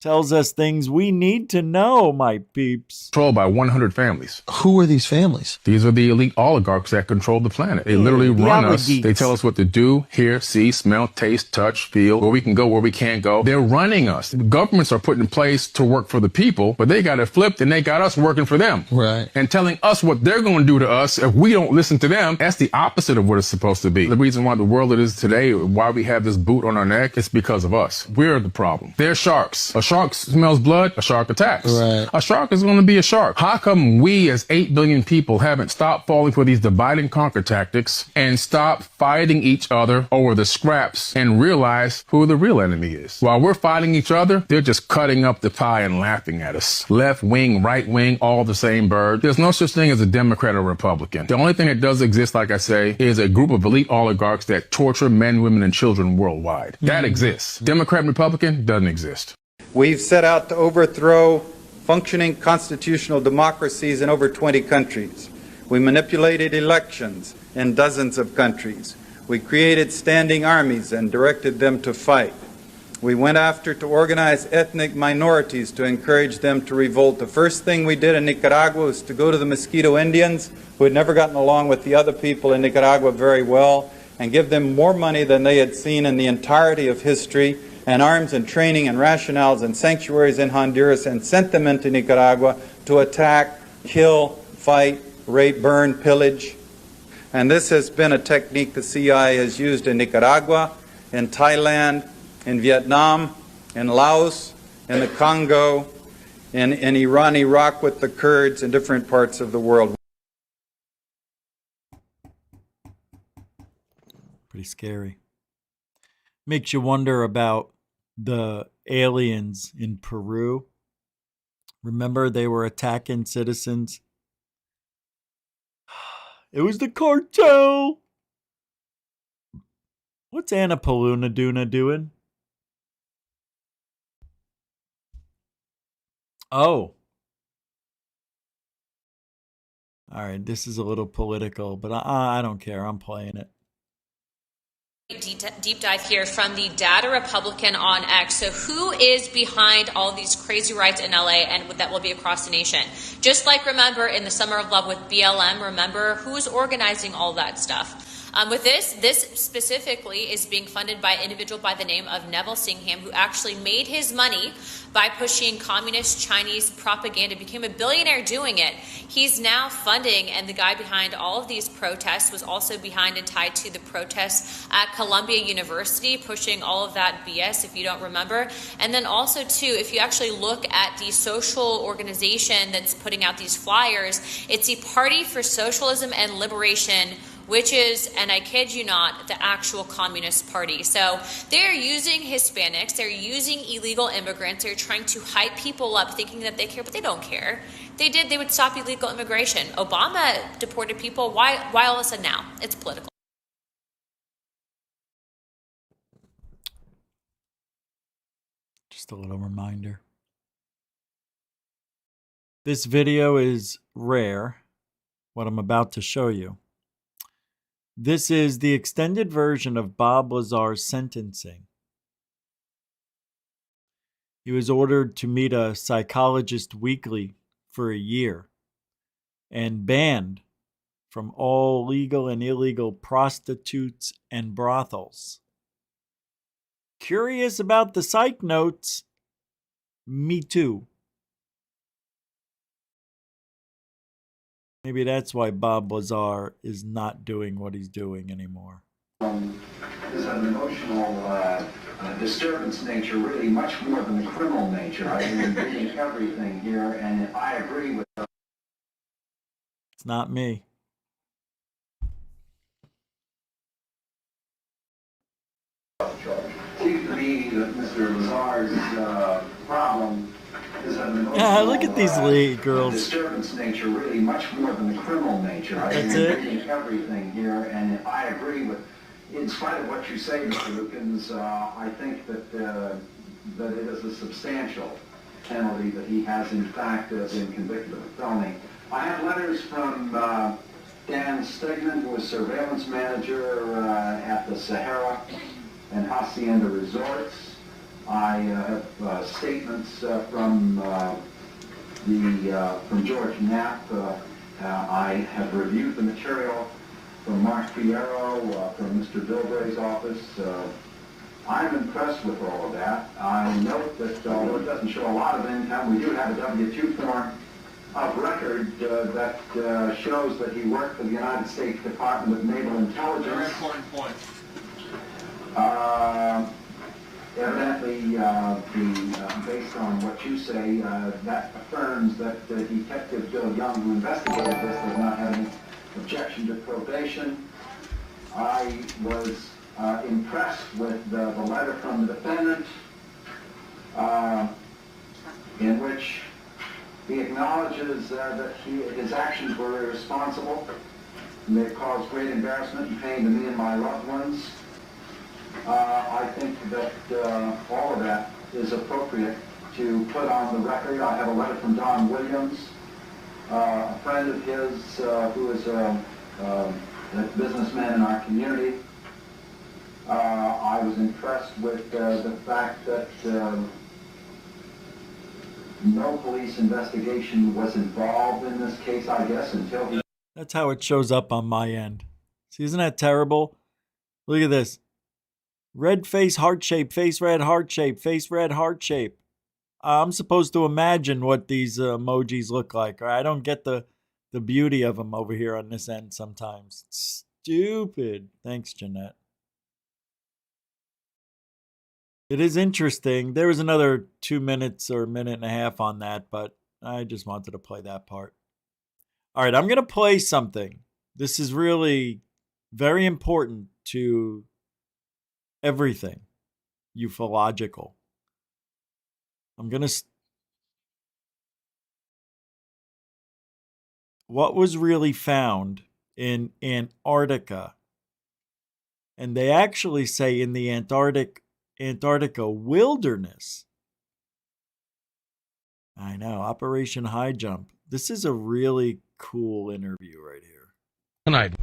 tells us things we need to know, my peeps. Controlled by 100 families. Who are these families? These are the elite oligarchs that control the planet. They literally run us. They tell us what to do, hear, see, smell, taste, touch, feel, where we can go, where we can't go. They're running us. The governments are put in place to work for the people, but they got it flipped and they got us working for them. Right. And telling us what they're going to do to us if we don't listen to them. That's the opposite of what it's supposed to be. The reason why the world it is today, why we have this boot on our neck, it's because of us. We're the problem. They're sharks. A shark smells blood, a shark attacks. Right. A shark is going to be a shark. How come we as 8 billion people haven't stopped falling for these divide and conquer tactics and stopped fighting each other over the scraps and realize who the real enemy is? While we're fighting each other, they're just cutting up the pie and laughing at us. Left wing, right wing, all the same bird. There's no such thing as a Democrat or Republican. The only thing that does exist, like I say, is a group of elite oligarchs that torture men, women, and children worldwide. That exists. Democrat and Republican doesn't exist. We've set out to overthrow functioning constitutional democracies in over 20 countries. We manipulated elections in dozens of countries. We created standing armies and directed them to fight. We went after to organize ethnic minorities to encourage them to revolt. The first thing we did in Nicaragua was to go to the Mosquito Indians, who had never gotten along with the other people in Nicaragua very well, and give them more money than they had seen in the entirety of history, and arms and training and rationales and sanctuaries in Honduras, and sent them into Nicaragua to attack, kill, fight, rape, burn, pillage. And this has been a technique the CIA has used in Nicaragua, in Thailand, in Vietnam, in Laos, in the Congo, in Iran, Iraq with the Kurds, in different parts of the world. Pretty scary. Makes you wonder about the aliens in Peru. Remember, they were attacking citizens. It was the cartel. What's Anna Paluna doing? Oh. All right, this is a little political, but I don't care. I'm playing it. Deep dive here from the Data Republican on X. So who is behind all these crazy riots in LA and that will be across the nation? Just like, remember, in the Summer of Love with BLM, remember who's organizing all that stuff? With this specifically is being funded by an individual by the name of Neville Singham, who actually made his money by pushing communist Chinese propaganda, became a billionaire doing it. He's now funding, and the guy behind all of these protests was also behind and tied to the protests at Columbia University, pushing all of that BS, if you don't remember. And then also, too, if you actually look at the social organization that's putting out these flyers, it's the Party for Socialism and Liberation, which is, and I kid you not, the actual Communist Party. So they're using Hispanics, they're using illegal immigrants, they're trying to hype people up thinking that they care, but they don't care. They would stop illegal immigration. Obama deported people. Why all of a sudden now? It's political. Just a little reminder. This video is rare, what I'm about to show you. This is the extended version of Bob Lazar's sentencing. He was ordered to meet a psychologist weekly for a year and banned from all legal and illegal prostitutes and brothels. Curious about the psych notes? Me too. Maybe that's why Bob Lazar is not doing what he's doing anymore. Is an emotional disturbance nature, really much more than the criminal nature. I've been reading everything here, and I agree with her. It's not me. Seems to me that Mr. Lazar's problem is an emotional Yeah, look at these lead girls. disturbance nature, really much more than the criminal nature. I've That's been it? reading everything here, and I agree with. In spite of what you say, Mr. Lukens, I think that that it is a substantial penalty that he has, in fact, been convicted of a felony. I have letters from Dan Stegman, who was surveillance manager at the Sahara and Hacienda Resorts. I have statements from George Knapp. I have reviewed the material from Mark Fierro, from Mr. Bilbray's office. I'm impressed with all of that. I note that although it doesn't show a lot of income, we do have a W-2 form of record that shows that he worked for the United States Department of Naval Intelligence. Very important point. Evidently, based on what you say, that affirms that Detective Bill Young, who investigated this, does not have any objection to probation. I was impressed with the letter from the defendant in which he acknowledges that his actions were irresponsible and they've caused great embarrassment and pain to me and my loved ones. I think that all of that is appropriate to put on the record. I have a letter from Don Williams, a friend of his who is a businessman in our community. I was impressed with the fact that no police investigation was involved in this case, I guess, until he... That's how it shows up on my end. See, isn't that terrible? Look at this. Red face, heart shape, face red, heart shape, face red, heart shape. I'm supposed to imagine what these emojis look like. I don't get the beauty of them over here on this end sometimes. Stupid. Thanks, Jeanette. It is interesting. There was another 2 minutes or a minute and a half on that, but I just wanted to play that part. All right, I'm going to play something. This is really very important to everything ufological. I'm going to... What was really found in Antarctica? And they actually say in the Antarctica wilderness. I know, Operation High Jump. This is a really cool interview right here. Tonight.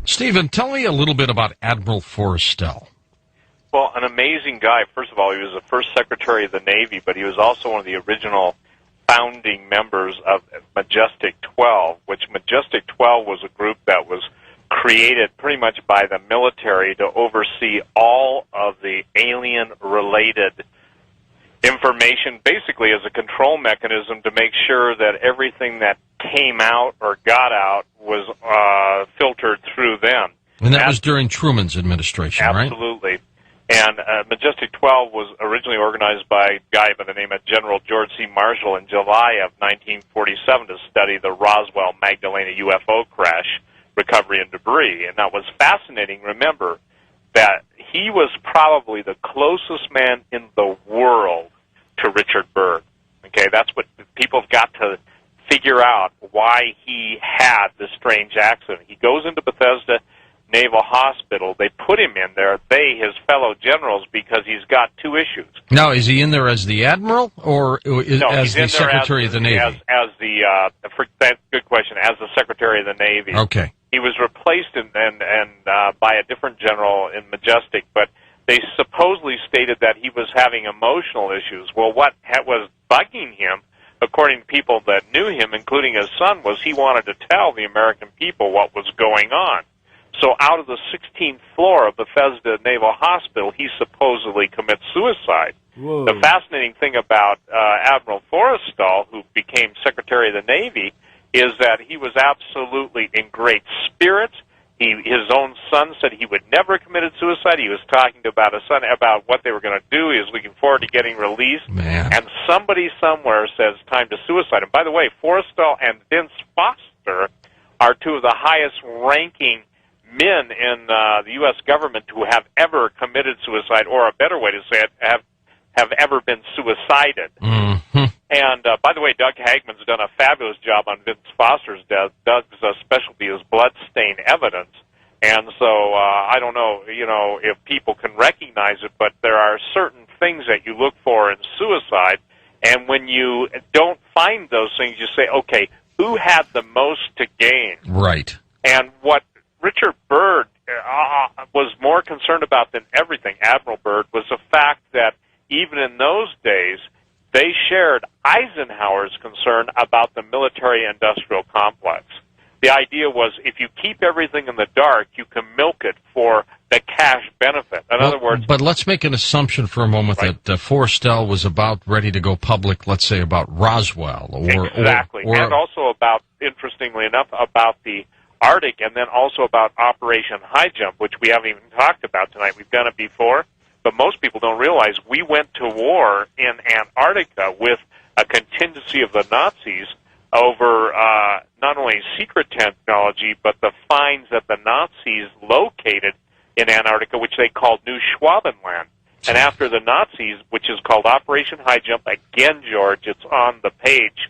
Stephen, tell me a little bit about Admiral Forrestal. Well, an amazing guy. First of all, he was the first Secretary of the Navy, but he was also one of the original founding members of Majestic 12, which Majestic 12 was a group that was created pretty much by the military to oversee all of the alien-related information, basically as a control mechanism to make sure that everything that came out or got out was filtered through them. And that was during Truman's administration, right? Absolutely. And Majestic 12 was originally organized by a guy by the name of General George C. Marshall in July of 1947 to study the Roswell Magdalena UFO crash, recovery, and debris. And that was fascinating. Remember that he was probably the closest man in the world to Richard Byrd. Okay, that's what people have got to figure out, why he had this strange accident. He goes into Bethesda Naval Hospital. They put him in there, his fellow generals, because he's got two issues. Now, is he in there as the Admiral or as the Secretary of the Navy? Good question, as the Secretary of the Navy. Okay. He was replaced by a different general in Majestic, but they supposedly stated that he was having emotional issues. Well, what was bugging him, according to people that knew him, including his son, was he wanted to tell the American people what was going on. So out of the 16th floor of Bethesda Naval Hospital, he supposedly commits suicide. Whoa. The fascinating thing about Admiral Forrestal, who became Secretary of the Navy, is that he was absolutely in great spirits. His own son said he would never have committed suicide. He was talking about his son about what they were going to do. He was looking forward to getting released. Man. And somebody somewhere says time to suicide. And by the way, Forrestal and Vince Foster are two of the highest-ranking men in the U.S. government who have ever committed suicide, or a better way to say it, have ever been suicided. Mm-hmm. And by the way, Doug Hagman's done a fabulous job on Vince Foster's death. Doug's specialty is blood-stain evidence. And so I don't know, if people can recognize it, but there are certain things that you look for in suicide. And when you don't find those things, you say, okay, who had the most to gain? Right. And what Richard Byrd was more concerned about than everything, Admiral Byrd, was the fact that even in those days, they shared Eisenhower's concern about the military-industrial complex. The idea was if you keep everything in the dark, you can milk it for the cash benefit. In other words... But let's make an assumption for a moment that Forrestal was about ready to go public, let's say, about Roswell. Exactly. And also about, interestingly enough, about the Arctic, and then also about Operation High Jump, which we haven't even talked about tonight. We've done it before, but most people don't realize we went to war in Antarctica with a contingency of the Nazis over not only secret technology, but the finds that the Nazis located in Antarctica, which they called New Schwabenland. And after the Nazis, which is called Operation High Jump, again, George, it's on the page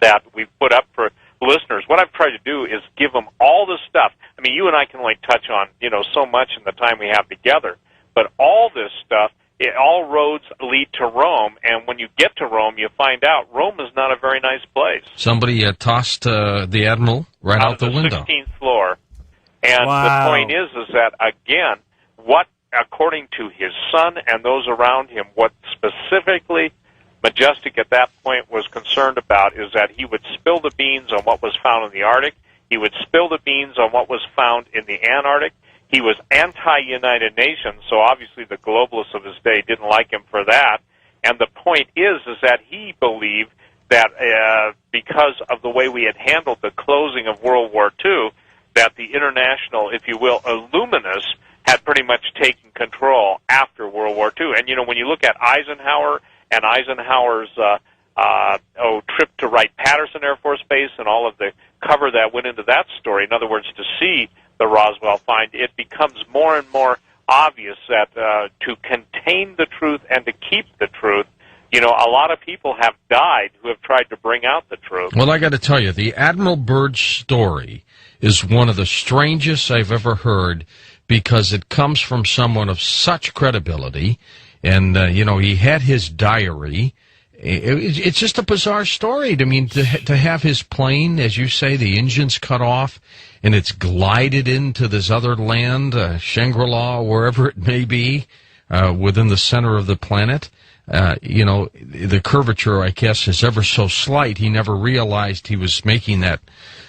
that we've put up for listeners. What I've tried to do is give them all the stuff. I mean, you and I can only touch on, so much in the time we have together, but all this stuff, all roads lead to Rome, and when you get to Rome, you find out Rome is not a very nice place. Somebody tossed the Admiral right out the window. 16th floor. And Wow. the point is that, again, what, according to his son and those around him, what specifically Majestic at that point was concerned about is that he would spill the beans on what was found in the Arctic. He would spill the beans on what was found in the Antarctic. He was anti-United Nations, so obviously the globalists of his day didn't like him for that. And the point is that he believed that because of the way we had handled the closing of World War II, that the international, if you will, illuminists had pretty much taken control after World War II. And, when you look at Eisenhower and Eisenhower's trip to Wright-Patterson Air Force Base and all of the cover that went into that story, in other words, to see the Roswell find, it becomes more and more obvious that to contain the truth and to keep the truth, a lot of people have died who have tried to bring out the truth. Well, I got to tell you, the Admiral Byrd story is one of the strangest I've ever heard because it comes from someone of such credibility. And, he had his diary. It's just a bizarre story. I mean, to have his plane, as you say, the engine's cut off, and it's glided into this other land, Shangri-La, wherever it may be, within the center of the planet. The curvature, I guess, is ever so slight. He never realized he was making that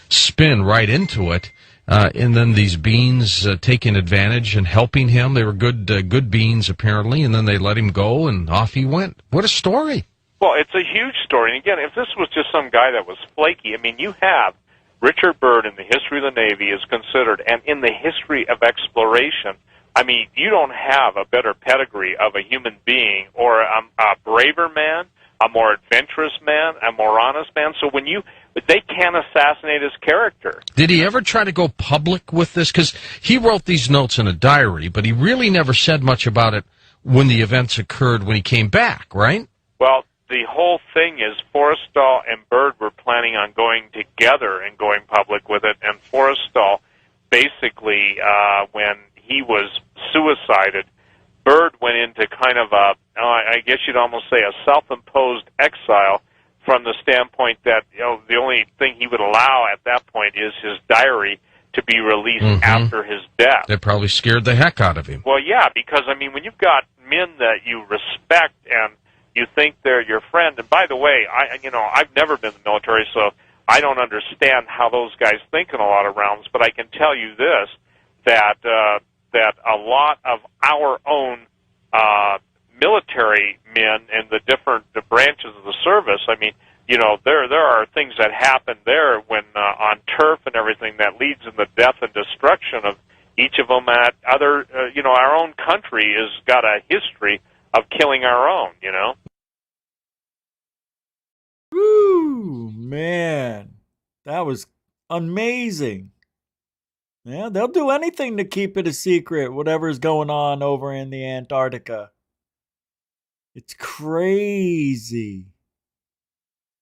spin right into it. And then these beans taking advantage and helping him. They were good beans, apparently, and then they let him go, and off he went. What a story. Well, it's a huge story. And again, if this was just some guy that was flaky, I mean, you have Richard Byrd in the history of the Navy is considered, and in the history of exploration, I mean, you don't have a better pedigree of a human being or a braver man, a more adventurous man, a more honest man. So when they can't assassinate his character. Did he ever try to go public with this? Because he wrote these notes in a diary, but he really never said much about it when the events occurred when he came back, right? Well, the whole thing is Forrestal and Byrd were planning on going together and going public with it, and Forrestal basically, when he was suicided, Byrd went into kind of I guess you'd almost say a self-imposed exile from the standpoint that the only thing he would allow at that point is his diary to be released after his death. They probably scared the heck out of him. Well, yeah, because, I mean, when you've got men that you respect and you think they're your friend, and by the way, I've never been in the military, so I don't understand how those guys think in a lot of realms, but I can tell you this, that a lot of our own military men in the different branches of the service, I mean, there are things that happen there when on turf and everything that leads in the death and destruction of each of them at other, our own country has got a history of killing our own, Woo, man. That was amazing. Yeah, they'll do anything to keep it a secret, whatever's going on over in the Antarctica. It's crazy.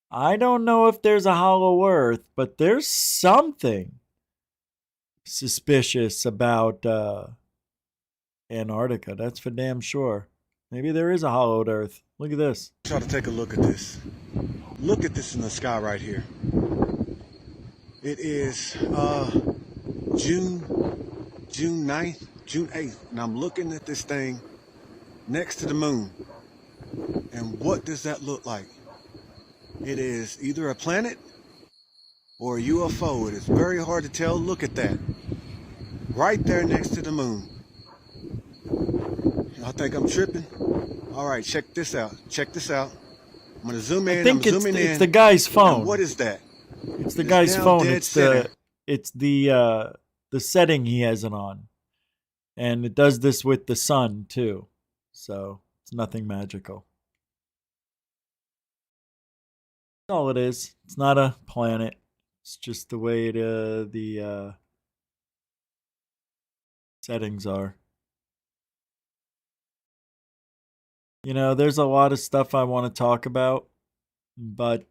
I don't know if there's a hollow earth, but there's something suspicious about Antarctica. That's for damn sure. Maybe there is a hollowed earth. Look at this. Try to take a look at this. Look at this in the sky right here. It is June 9th, June 8th, and I'm looking at this thing next to the moon. And what does that look like? It is either a planet or a UFO. It is very hard to tell. Look at that. Right there next to the moon. I think I'm tripping. All right, check this out. Check this out. I'm going to zoom in. I think it's the guy's phone. Now, what is that? It's the guy's phone. It's the setting he has it on. And it does this with the sun too. So it's nothing magical. That's all it is. It's not a planet. It's just the way the settings are. There's a lot of stuff I want to talk about, but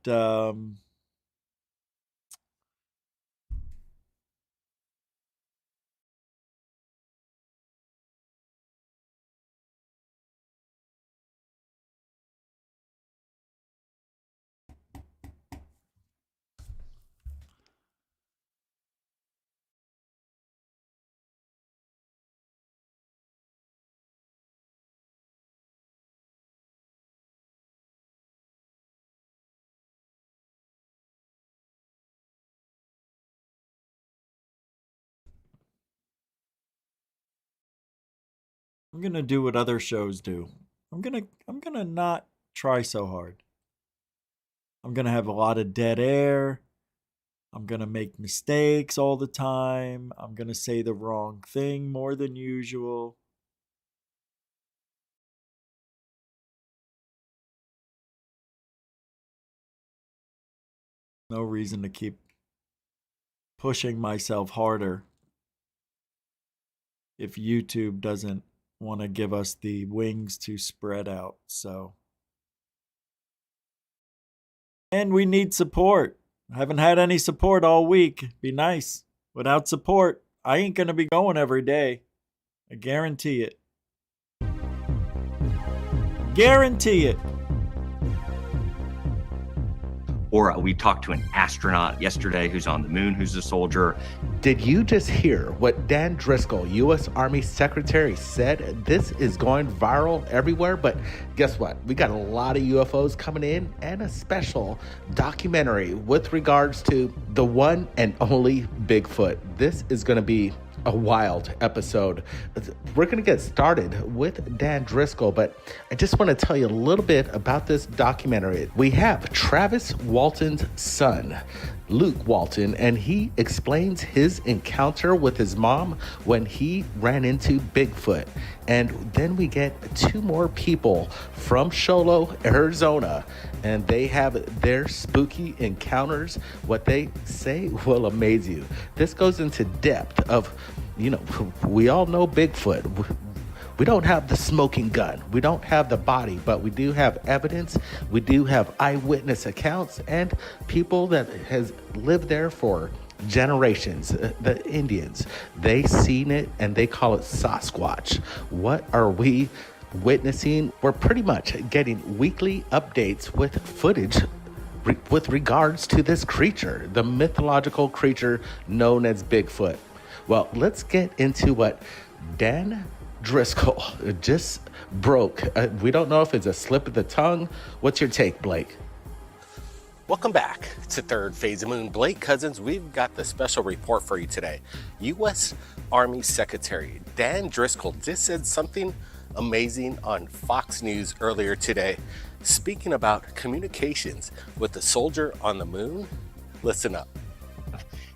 I'm going to do what other shows do. I'm going to not try so hard. I'm going to have a lot of dead air. I'm going to make mistakes all the time. I'm going to say the wrong thing more than usual. No reason to keep pushing myself harder if YouTube doesn't want to give us the wings to spread out. And we need support. I haven't had any support all week. Be nice. Without support, I ain't going to be going every day. I guarantee it. Guarantee it. Or we talked to an astronaut yesterday who's on the moon, who's a soldier. Did you just hear what Dan Driscoll, U.S. Army Secretary, said? This is going viral everywhere, but guess what? We got a lot of UFOs coming in and a special documentary with regards to the one and only Bigfoot. This is going to be a wild episode. We're going to get started with Dan Driscoll, but I just want to tell you a little bit about this documentary. We have Travis Walton's son, Luke Walton, and he explains his encounter with his mom when he ran into Bigfoot. And then we get two more people from Sholo, Arizona, and they have their spooky encounters. What they say will amaze you. This goes into depth of, we all know Bigfoot. We don't have the smoking gun. We don't have the body, but we do have evidence. We do have eyewitness accounts and people that has lived there for generations. The Indians, they seen it and they call it Sasquatch. What are we witnessing? We're pretty much getting weekly updates with footage with regards to this creature, the mythological creature known as Bigfoot. Well, let's get into what Dan Driscoll just broke. We don't know if it's a slip of the tongue. What's your take, Blake? Welcome back to Third Phase of Moon. Blake Cousins, we've got the special report for you today. U.S. Army Secretary Dan Driscoll just said something amazing on Fox News earlier today, speaking about communications with the soldier on the moon. Listen up.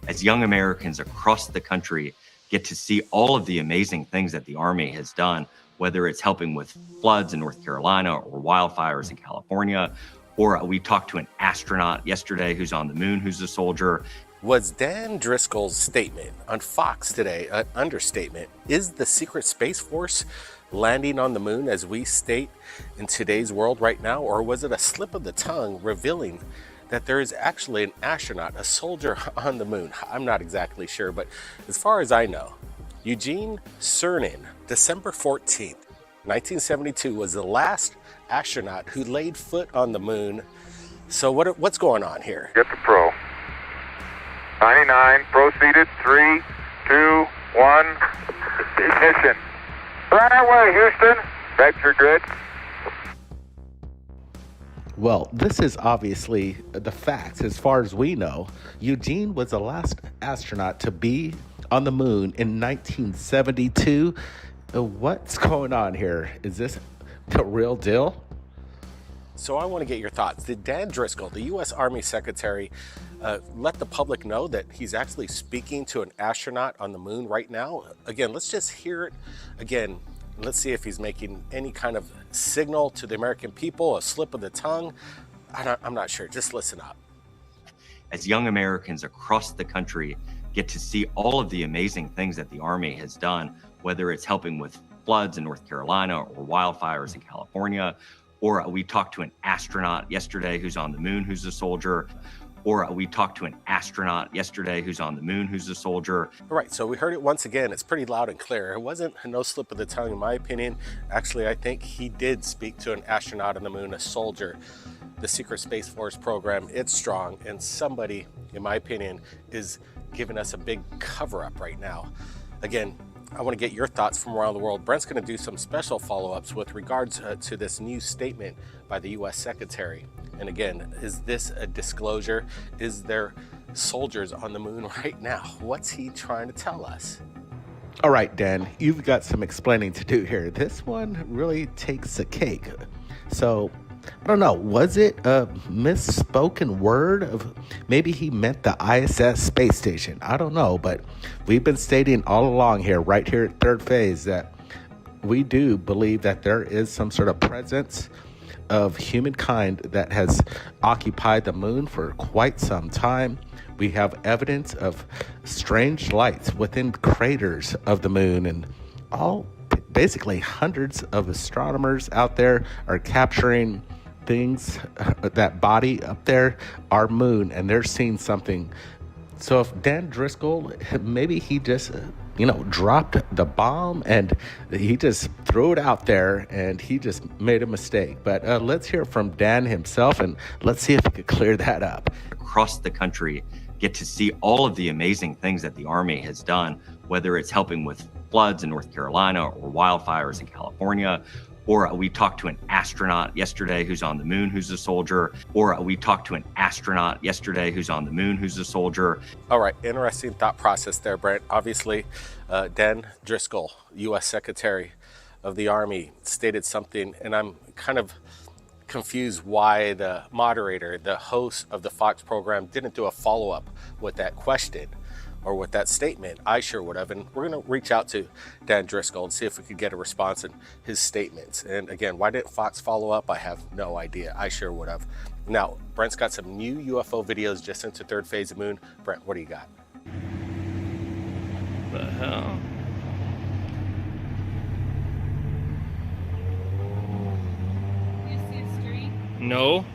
As young Americans across the country get to see all of the amazing things that the Army has done, whether it's helping with floods in North Carolina or wildfires in California, or we talked to an astronaut yesterday who's on the moon, who's a soldier. Was Dan Driscoll's statement on Fox today an understatement? Is the secret Space Force landing on the moon as we state in today's world right now? Or was it a slip of the tongue revealing that there is actually an astronaut, a soldier on the moon? I'm not exactly sure, but as far as I know, Eugene Cernan, December 14th, 1972, was the last astronaut who laid foot on the moon. So what's going on here? Get the pro. 99, proceeded, 3, 2, 1, ignition. Right away, Houston. Vector grid. Well, this is obviously the facts. As far as we know, Eugene was the last astronaut to be on the moon in 1972. What's going on here? Is this the real deal? So I want to get your thoughts. Did Dan Driscoll, the U.S. Army Secretary, let the public know that he's actually speaking to an astronaut on the moon right now? Again, let's just hear it again. Let's see if he's making any kind of signal to the American people, a slip of the tongue. I'm not sure. Just listen up. As young Americans across the country get to see all of the amazing things that the Army has done, whether it's helping with floods in North Carolina or wildfires in California, or we talked to an astronaut yesterday who's on the moon, who's a soldier, or we talked to an astronaut yesterday who's on the moon, who's a soldier. All right, so we heard it once again. It's pretty loud and clear. It wasn't no slip of the tongue, in my opinion. Actually, I think he did speak to an astronaut on the moon, a soldier. The Secret Space Force program, it's strong, and somebody, in my opinion, is giving us a big cover-up right now. Again, I want to get your thoughts from around the world. Brent's going to do some special follow-ups with regards to this new statement by the U.S. Secretary. And again, is this a disclosure? Is there soldiers on the moon right now? What's he trying to tell us? All right, Dan, you've got some explaining to do here. This one really takes the cake. So, I don't know, was it a misspoken word of maybe he meant the ISS space station? I don't know, but we've been stating all along here, right here at Third Phase, that we do believe that there is some sort of presence of humankind that has occupied the moon for quite some time. We have evidence of strange lights within craters of the moon, and basically hundreds of astronomers out there are capturing things, that body up there, our moon, and they're seeing something. So if Dan Driscoll, maybe he just dropped the bomb and he just threw it out there and he just made a mistake. But let's hear from Dan himself, and let's see if we could clear that up. Across the country get to see all of the amazing things that the Army has done, whether it's helping with floods in North Carolina or wildfires in California, or we talked to an astronaut yesterday who's on the moon, who's a soldier, or we talked to an astronaut yesterday who's on the moon, who's a soldier. All right, interesting thought process there, Brent. Obviously, Dan Driscoll, U.S. Secretary of the Army, stated something, and I'm kind of confused why the moderator, the host of the Fox program, didn't do a follow-up with that question or with that statement. I sure would have, and we're going to reach out to Dan Driscoll and see if we could get a response in his statements. And again, why didn't Fox follow up? I have no idea. I sure would have. Now, Brent's got some new UFO videos just into Third Phase of Moon. Brent, what do you got? The hell? You see a streak? No.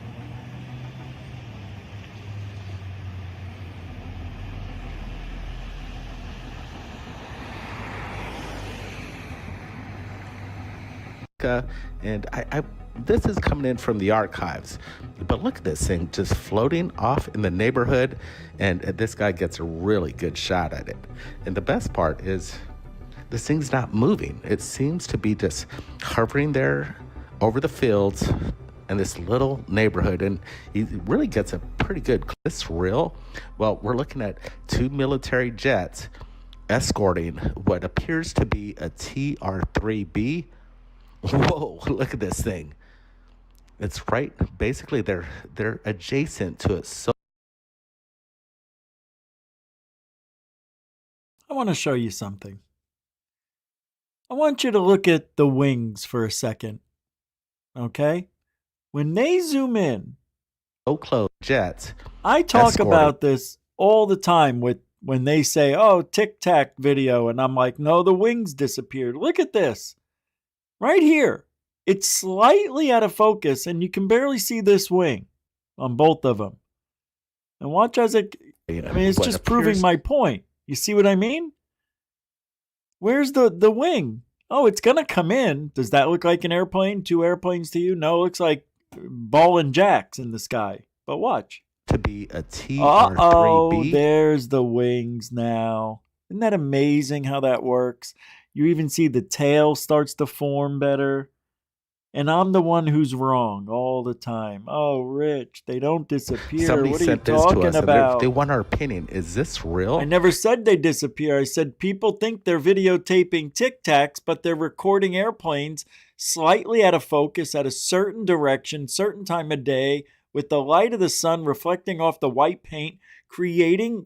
And this is coming in from the archives. But look at this thing just floating off in the neighborhood, and this guy gets a really good shot at it. And the best part is this thing's not moving. It seems to be just hovering there over the fields and this little neighborhood, and he really gets a pretty good. This real? Well, we're looking at 2 military jets escorting what appears to be a TR-3B. Whoa, look at this thing. It's right, basically they're adjacent to it. So I want to show you something. I want you to look at the wings for a second. Okay? When they zoom in, so close jets. I talk about this all the time with when they say, "Oh, Tic Tac video," and I'm like, "No, the wings disappeared. Look at this. Right here. It's slightly out of focus, and you can barely see this wing on both of them." And watch as it, I mean, it's just proving my point. You see what I mean? Where's the wing? Oh, it's going to come in. Does that look like an airplane? 2 airplanes to you? No, it looks like ball and jacks in the sky. But watch. To be a TR-3B. Uh-oh, there's the wings now. Isn't that amazing how that works? You even see the tail starts to form better. And I'm the one who's wrong all the time. Oh, Rich, they don't disappear. Somebody what are you sent this to talking us, about? They want our opinion. Is this real? I never said they disappear. I said people think they're videotaping Tic Tacs, but they're recording airplanes slightly out of focus at a certain direction, certain time of day, with the light of the sun reflecting off the white paint, creating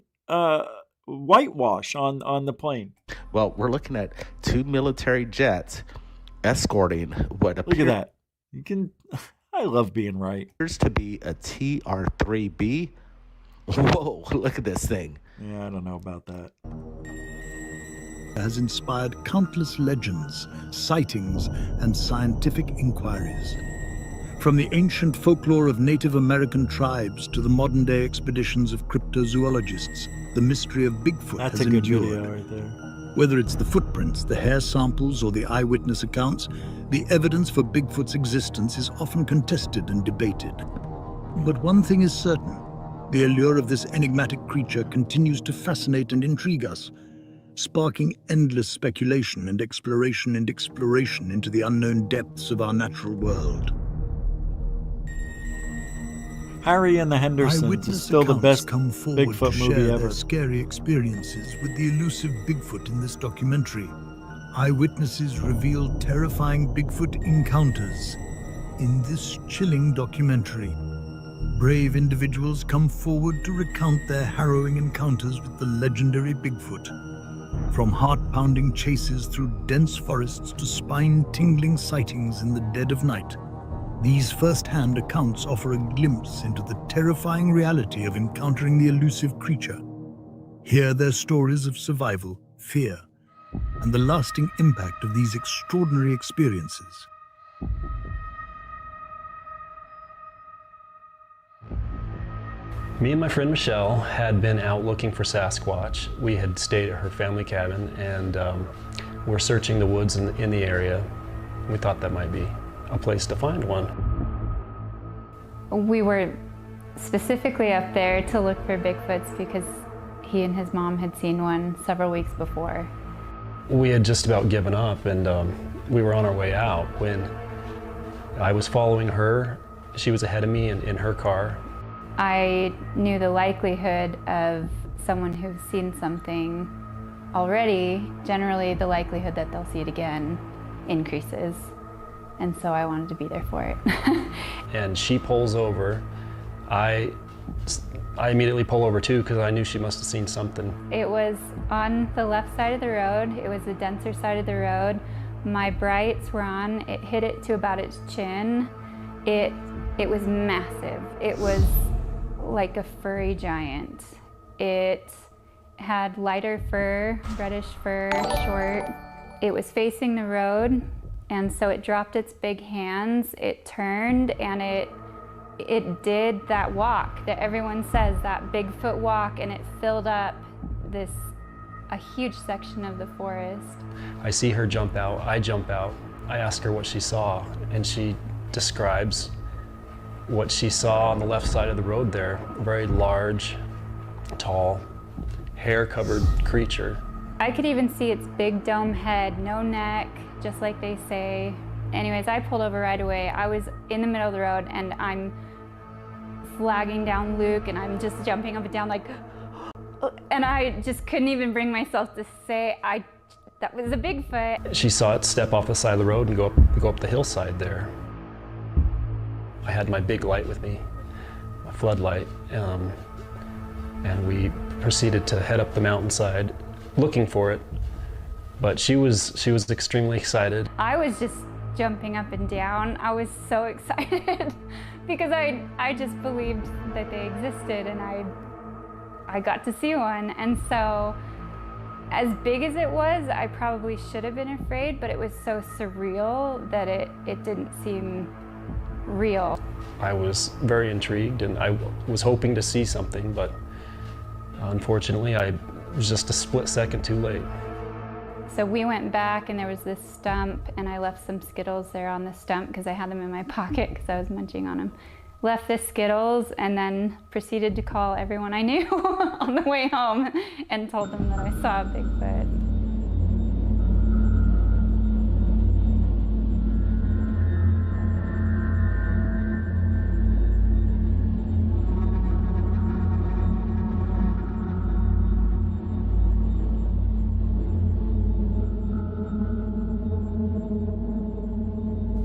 whitewash on the plane. Well, we're looking at 2 military jets escorting what appears. Look at that. You can. I love being right. Appears to be a TR-3B. Whoa, look at this thing. Yeah, I don't know about that. Has inspired countless legends, sightings, and scientific inquiries. From the ancient folklore of Native American tribes to the modern-day expeditions of cryptozoologists, the mystery of Bigfoot That's has a good endured. video right there. Whether it's the footprints, the hair samples, or the eyewitness accounts, the evidence for Bigfoot's existence is often contested and debated. But one thing is certain: the allure of this enigmatic creature continues to fascinate and intrigue us, sparking endless speculation and exploration into the unknown depths of our natural world. Harry and the Hendersons is still the best Bigfoot movie ever. Their scary experiences with the elusive Bigfoot in this documentary. Eyewitnesses reveal terrifying Bigfoot encounters in this chilling documentary. Brave individuals come forward to recount their harrowing encounters with the legendary Bigfoot. From heart-pounding chases through dense forests to spine-tingling sightings in the dead of night, these first-hand accounts offer a glimpse into the terrifying reality of encountering the elusive creature. Hear their stories of survival, fear, and the lasting impact of these extraordinary experiences. Me and my friend Michelle had been out looking for Sasquatch. We had stayed at her family cabin, and we're searching the woods in the area. We thought that might be a place to find one. We were specifically up there to look for Bigfoots because he and his mom had seen one several weeks before. We had just about given up, and we were on our way out when I was following her. She was ahead of me in her car. I knew the likelihood of someone who's seen something already, generally the likelihood that they'll see it again increases. And so I wanted to be there for it. And she pulls over. I immediately pull over too because I knew she must have seen something. It was on the left side of the road. It was the denser side of the road. My brights were on. It hit it to about its chin. It was massive. It was like a furry giant. It had lighter fur, reddish fur, short. It was facing the road. And so it dropped its big hands, it turned, and it did that walk that everyone says, that Bigfoot walk, and it filled up a huge section of the forest. I see her jump out, I jump out. I ask her what she saw, and she describes what she saw on the left side of the road there. A very large, tall, hair-covered creature. I could even see its big dome head, no neck, just like they say. Anyways, I pulled over right away. I was in the middle of the road and I'm flagging down Luke and I'm just jumping up and down like, and I just couldn't even bring myself to say that was a Bigfoot. She saw it step off the side of the road and go up the hillside there. I had my big light with me, a floodlight, and we proceeded to head up the mountainside looking for it. But she was extremely excited. I was just jumping up and down. I was so excited because I just believed that they existed, and I got to see one. And so, as big as it was, I probably should have been afraid, but it was so surreal that it didn't seem real. I was very intrigued and I was hoping to see something, but unfortunately I was just a split second too late. So we went back and there was this stump and I left some Skittles there on the stump because I had them in my pocket because I was munching on them. Left the Skittles and then proceeded to call everyone I knew on the way home and told them that I saw a Bigfoot.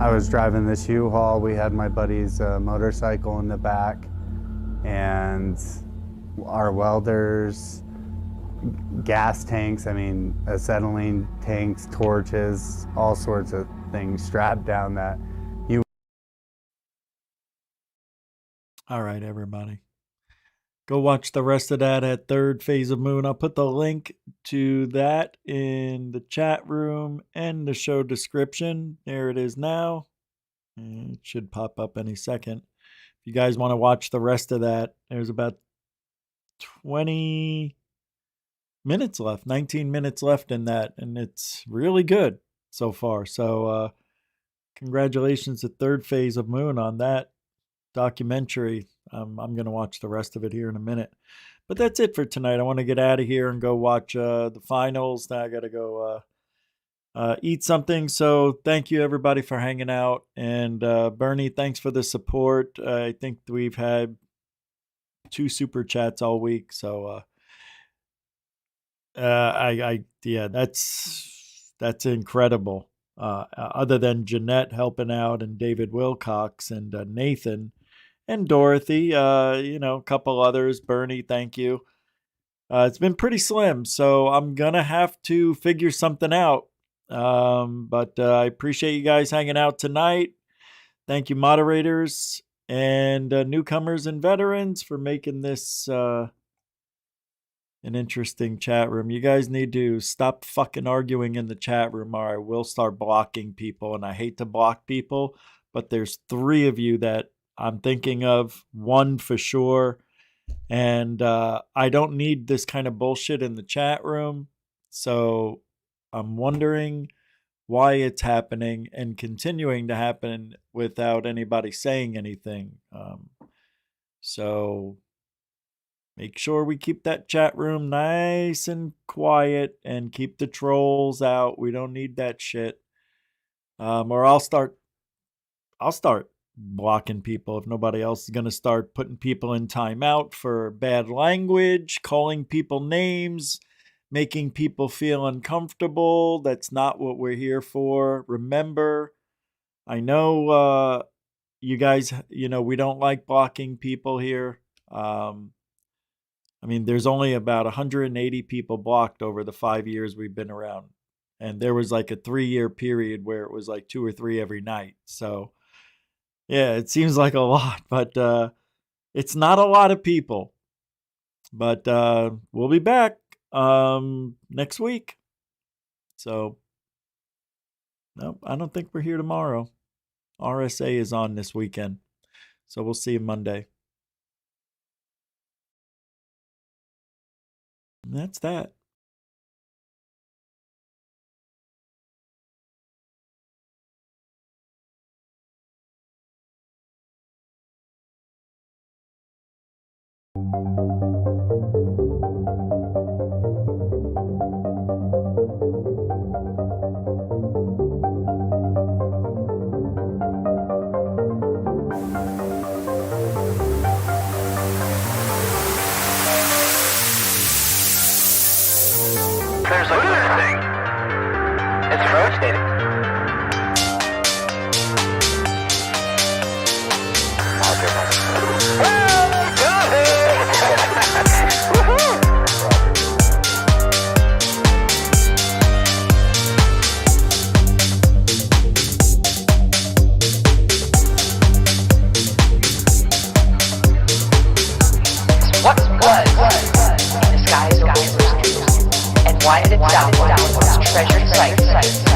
I was driving this U-Haul. We had my buddy's motorcycle in the back, and our welders, gas tanks, acetylene tanks, torches, all sorts of things strapped down that. All right, everybody. Go watch the rest of that at Third Phase of Moon. I'll put the link to that in the chat room and the show description. There it is now. It should pop up any second. If you guys want to watch the rest of that, there's about 20 minutes left, 19 minutes left in that, and it's really good so far. So congratulations to Third Phase of Moon on that documentary. I'm going to watch the rest of it here in a minute. But that's it for tonight. I want to get out of here and go watch the finals. Now I got to go eat something. So thank you, everybody, for hanging out. And Bernie, thanks for the support. I think we've had 2 super chats all week. So yeah, that's incredible. Other than Jeanette helping out and David Wilcox and Nathan and Dorothy, a couple others. Bernie, thank you. It's been pretty slim, so I'm going to have to figure something out. But I appreciate you guys hanging out tonight. Thank you, moderators and newcomers and veterans, for making this an interesting chat room. You guys need to stop fucking arguing in the chat room, or I will start blocking people. And I hate to block people, but there's 3 of you that I'm thinking of, 1 for sure. And I don't need this kind of bullshit in the chat room. So I'm wondering why it's happening and continuing to happen without anybody saying anything. So make sure we keep that chat room nice and quiet and keep the trolls out. We don't need that shit. Or I'll start blocking people if nobody else is going to start putting people in timeout for bad language, calling people names, making people feel uncomfortable. That's not what we're here for. Remember, I know you guys, we don't like blocking people here. There's only about 180 people blocked over the 5 years we've been around. And there was like a 3-year period where it was like 2 or 3 every night. So yeah, it seems like a lot, but it's not a lot of people. But we'll be back next week. So, no, I don't think we're here tomorrow. RSA is on this weekend. So we'll see you Monday. And that's that. There's a good thing. It's rotating. What was in the skies over Houston? And why did it download its treasured sites?